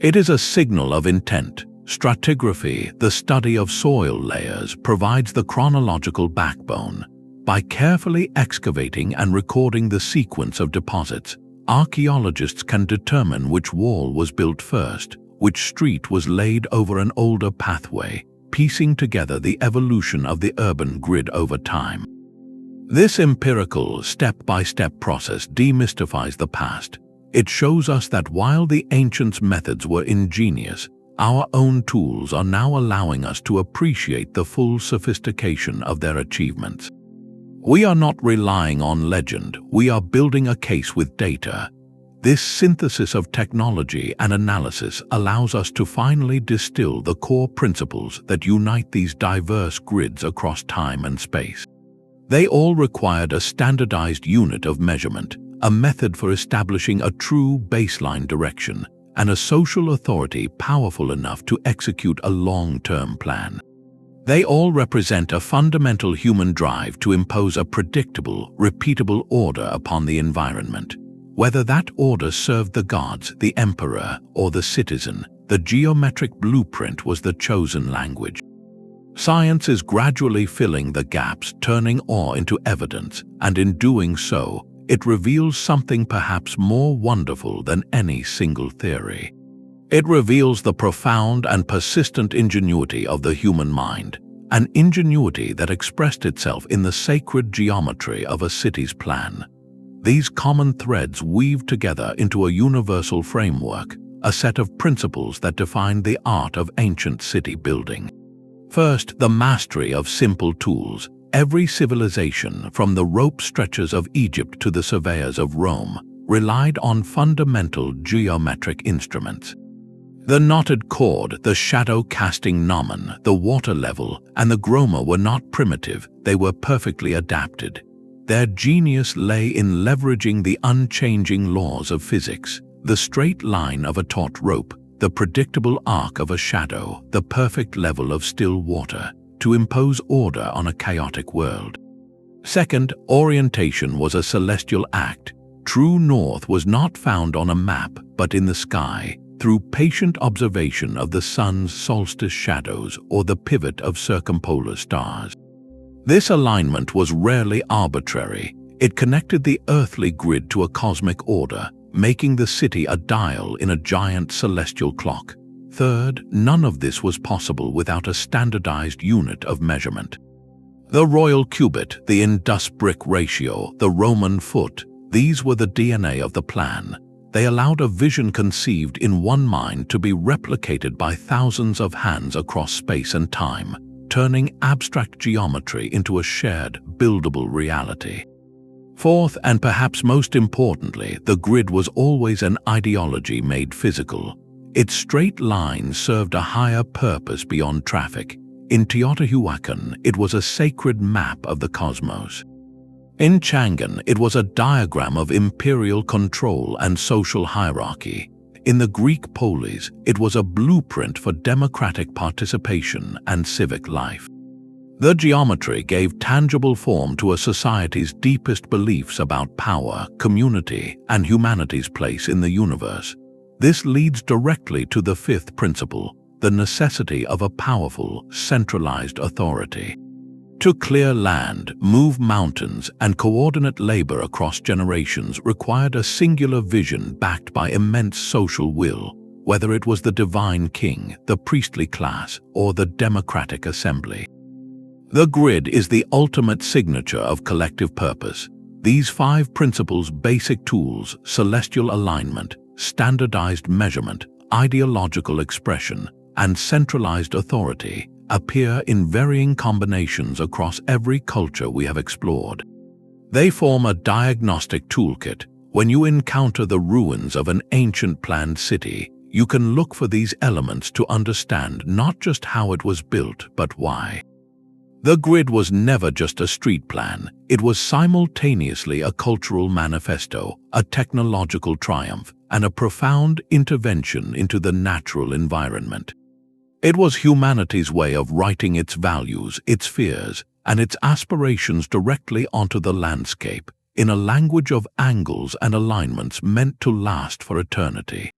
It is a signal of intent. Stratigraphy, the study of soil layers, provides the chronological backbone. By carefully excavating and recording the sequence of deposits, archaeologists can determine which wall was built first, which street was laid over an older pathway, piecing together the evolution of the urban grid over time. This empirical, step-by-step process demystifies the past. It shows us that while the ancients' methods were ingenious, our own tools are now allowing us to appreciate the full sophistication of their achievements. We are not relying on legend, we are building a case with data. This synthesis of technology and analysis allows us to finally distill the core principles that unite these diverse grids across time and space. They all required a standardized unit of measurement, a method for establishing a true baseline direction, and a social authority powerful enough to execute a long-term plan. They all represent a fundamental human drive to impose a predictable, repeatable order upon the environment. Whether that order served the gods, the emperor, or the citizen, the geometric blueprint was the chosen language. Science is gradually filling the gaps, turning awe into evidence, and in doing so, it reveals something perhaps more wonderful than any single theory. It reveals the profound and persistent ingenuity of the human mind, an ingenuity that expressed itself in the sacred geometry of a city's plan. These common threads weave together into a universal framework, a set of principles that define the art of ancient city building. First, the mastery of simple tools. Every civilization, from the rope stretchers of Egypt to the surveyors of Rome, relied on fundamental geometric instruments. The knotted cord, the shadow-casting gnomon, the water level, and the groma were not primitive, they were perfectly adapted. Their genius lay in leveraging the unchanging laws of physics, the straight line of a taut rope, the predictable arc of a shadow, the perfect level of still water, to impose order on a chaotic world. Second, orientation was a celestial act. True north was not found on a map, but in the sky, through patient observation of the sun's solstice shadows or the pivot of circumpolar stars. This alignment was rarely arbitrary. It connected the earthly grid to a cosmic order, making the city a dial in a giant celestial clock. Third, none of this was possible without a standardized unit of measurement. The royal cubit, the Indus-brick ratio, the Roman foot, these were the DNA of the plan. They allowed a vision conceived in one mind to be replicated by thousands of hands across space and time, turning abstract geometry into a shared, buildable reality. Fourth, and perhaps most importantly, the grid was always an ideology made physical. Its straight lines served a higher purpose beyond traffic. In Teotihuacan, it was a sacred map of the cosmos. In Chang'an, it was a diagram of imperial control and social hierarchy. In the Greek polis, it was a blueprint for democratic participation and civic life. The geometry gave tangible form to a society's deepest beliefs about power, community, and humanity's place in the universe. This leads directly to the fifth principle, the necessity of a powerful, centralized authority. To clear land, move mountains, and coordinate labor across generations required a singular vision backed by immense social will, whether it was the divine king, the priestly class, or the democratic assembly. The grid is the ultimate signature of collective purpose. These five principles: basic tools, celestial alignment, standardized measurement, ideological expression, and centralized authority, appear in varying combinations across every culture we have explored. They form a diagnostic toolkit. When you encounter the ruins of an ancient planned city, you can look for these elements to understand not just how it was built, but why. The grid was never just a street plan. It was simultaneously a cultural manifesto, a technological triumph, and a profound intervention into the natural environment. It was humanity's way of writing its values, its fears, and its aspirations directly onto the landscape, in a language of angles and alignments meant to last for eternity.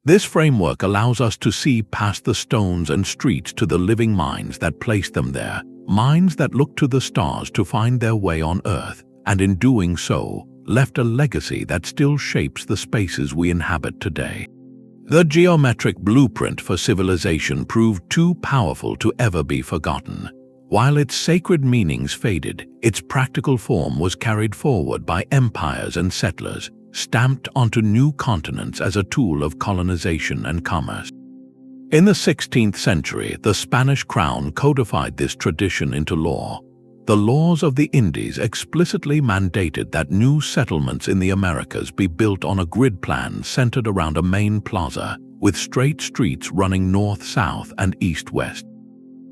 This framework allows us to see past the stones and streets to the living minds that placed them there, minds that look to the stars to find their way on Earth, and in doing so, left a legacy that still shapes the spaces we inhabit today. The geometric blueprint for civilization proved too powerful to ever be forgotten. While its sacred meanings faded, its practical form was carried forward by empires and settlers, stamped onto new continents as a tool of colonization and commerce. In the 16th century, the Spanish crown codified this tradition into law. The laws of the Indies explicitly mandated that new settlements in the Americas be built on a grid plan centered around a main plaza, with straight streets running north-south and east-west.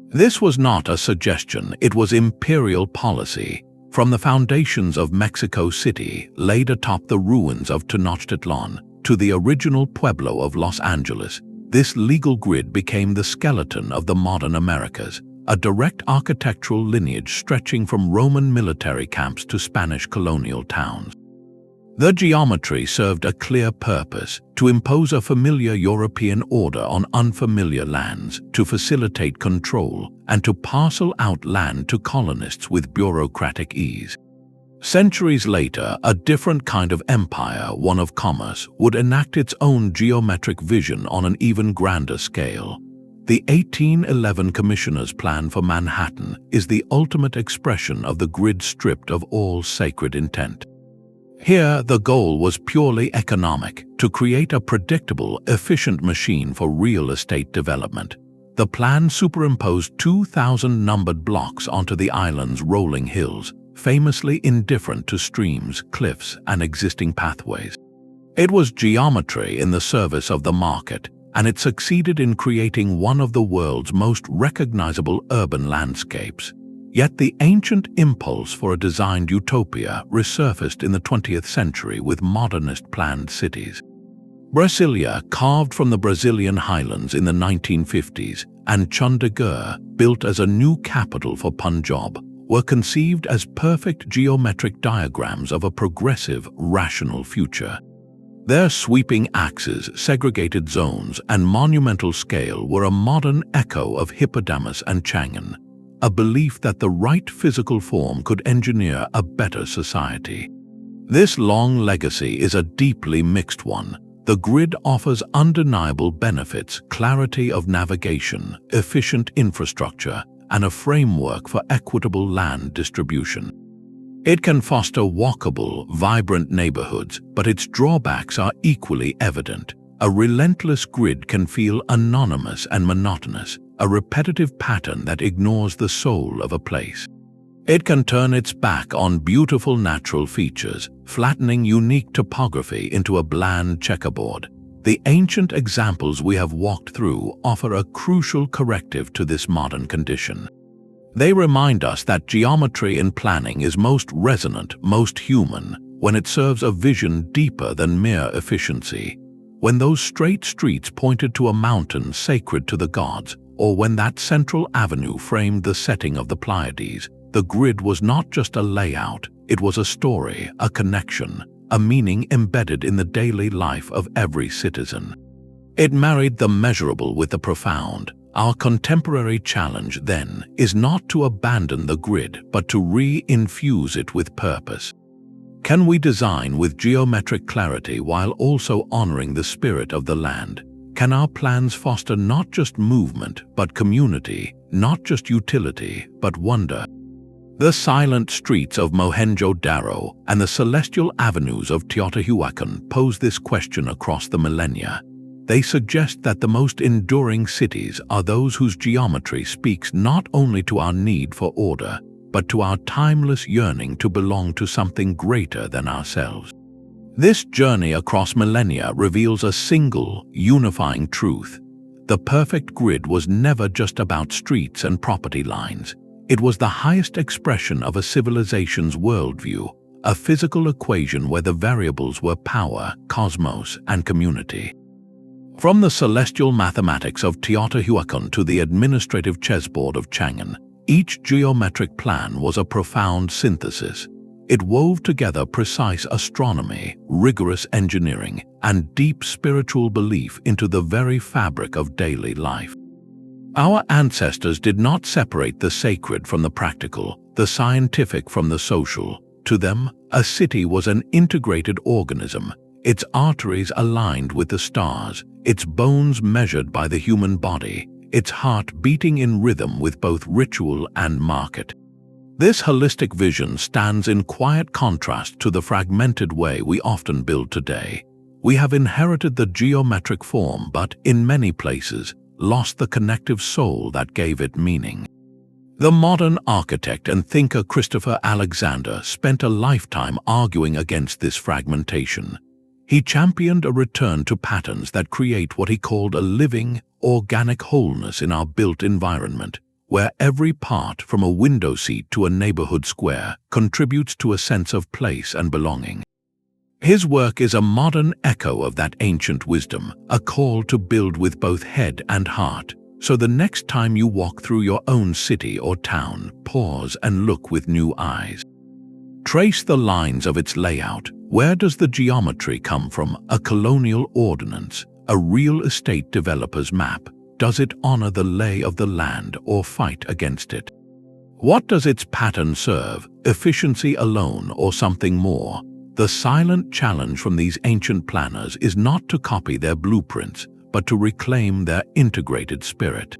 This was not a suggestion, it was imperial policy. From the foundations of Mexico City, laid atop the ruins of Tenochtitlan, to the original pueblo of Los Angeles, this legal grid became the skeleton of the modern Americas, a direct architectural lineage stretching from Roman military camps to Spanish colonial towns. The geometry served a clear purpose: to impose a familiar European order on unfamiliar lands, to facilitate control, and to parcel out land to colonists with bureaucratic ease. Centuries later, a different kind of empire, one of commerce, would enact its own geometric vision on an even grander scale. The 1811 Commissioner's Plan for Manhattan is the ultimate expression of the grid stripped of all sacred intent. Here, the goal was purely economic: to create a predictable, efficient machine for real estate development. The plan superimposed 2,000 numbered blocks onto the island's rolling hills, famously indifferent to streams, cliffs, and existing pathways. It was geometry in the service of the market, and it succeeded in creating one of the world's most recognizable urban landscapes. Yet the ancient impulse for a designed utopia resurfaced in the 20th century with modernist planned cities. Brasilia, carved from the Brazilian highlands in the 1950s, and Chandigarh, built as a new capital for Punjab, were conceived as perfect geometric diagrams of a progressive, rational future. Their sweeping axes, segregated zones, and monumental scale were a modern echo of Hippodamus and Chang'an, a belief that the right physical form could engineer a better society. This long legacy is a deeply mixed one. The grid offers undeniable benefits: clarity of navigation, efficient infrastructure, and a framework for equitable land distribution. It can foster walkable, vibrant neighborhoods, but its drawbacks are equally evident. A relentless grid can feel anonymous and monotonous, a repetitive pattern that ignores the soul of a place. It can turn its back on beautiful natural features, flattening unique topography into a bland checkerboard. The ancient examples we have walked through offer a crucial corrective to this modern condition. They remind us that geometry in planning is most resonant, most human, when it serves a vision deeper than mere efficiency. When those straight streets pointed to a mountain sacred to the gods, or when that central avenue framed the setting of the Pleiades, the grid was not just a layout, it was a story, a connection, a meaning embedded in the daily life of every citizen. It married the measurable with the profound. Our contemporary challenge, then, is not to abandon the grid, but to re-infuse it with purpose. Can we design with geometric clarity while also honoring the spirit of the land? Can our plans foster not just movement, but community, not just utility, but wonder? The silent streets of Mohenjo-Daro and the celestial avenues of Teotihuacan pose this question across the millennia. They suggest that the most enduring cities are those whose geometry speaks not only to our need for order, but to our timeless yearning to belong to something greater than ourselves. This journey across millennia reveals a single, unifying truth. The perfect grid was never just about streets and property lines. It was the highest expression of a civilization's worldview, a physical equation where the variables were power, cosmos, and community. From the celestial mathematics of Teotihuacan to the administrative chessboard of Chang'an, each geometric plan was a profound synthesis. It wove together precise astronomy, rigorous engineering, and deep spiritual belief into the very fabric of daily life. Our ancestors did not separate the sacred from the practical, the scientific from the social. To them, a city was an integrated organism, its arteries aligned with the stars, its bones measured by the human body, its heart beating in rhythm with both ritual and market. This holistic vision stands in quiet contrast to the fragmented way we often build today. We have inherited the geometric form but, in many places, lost the connective soul that gave it meaning. The modern architect and thinker Christopher Alexander spent a lifetime arguing against this fragmentation. He championed a return to patterns that create what he called a living, organic wholeness in our built environment, where every part, from a window seat to a neighborhood square, contributes to a sense of place and belonging. His work is a modern echo of that ancient wisdom, a call to build with both head and heart. So the next time you walk through your own city or town, pause and look with new eyes. Trace the lines of its layout, Where does the geometry come from? A colonial ordinance, a real estate developer's map? Does it honor the lay of the land or fight against it? What does its pattern serve? Efficiency alone or something more? The silent challenge from these ancient planners is not to copy their blueprints, but to reclaim their integrated spirit.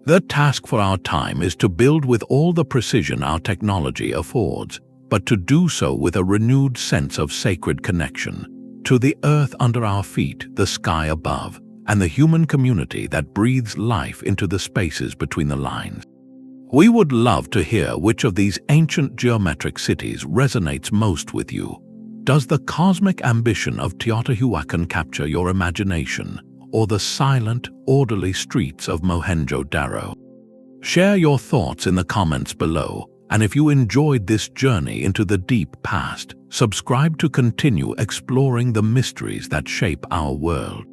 The task for our time is to build with all the precision our technology affords, but to do so with a renewed sense of sacred connection to the earth under our feet, the sky above, and the human community that breathes life into the spaces between the lines. We would love to hear which of these ancient geometric cities resonates most with you. Does the cosmic ambition of Teotihuacan capture your imagination, or the silent, orderly streets of Mohenjo-Daro? Share your thoughts in the comments below, and if you enjoyed this journey into the deep past, subscribe to continue exploring the mysteries that shape our world.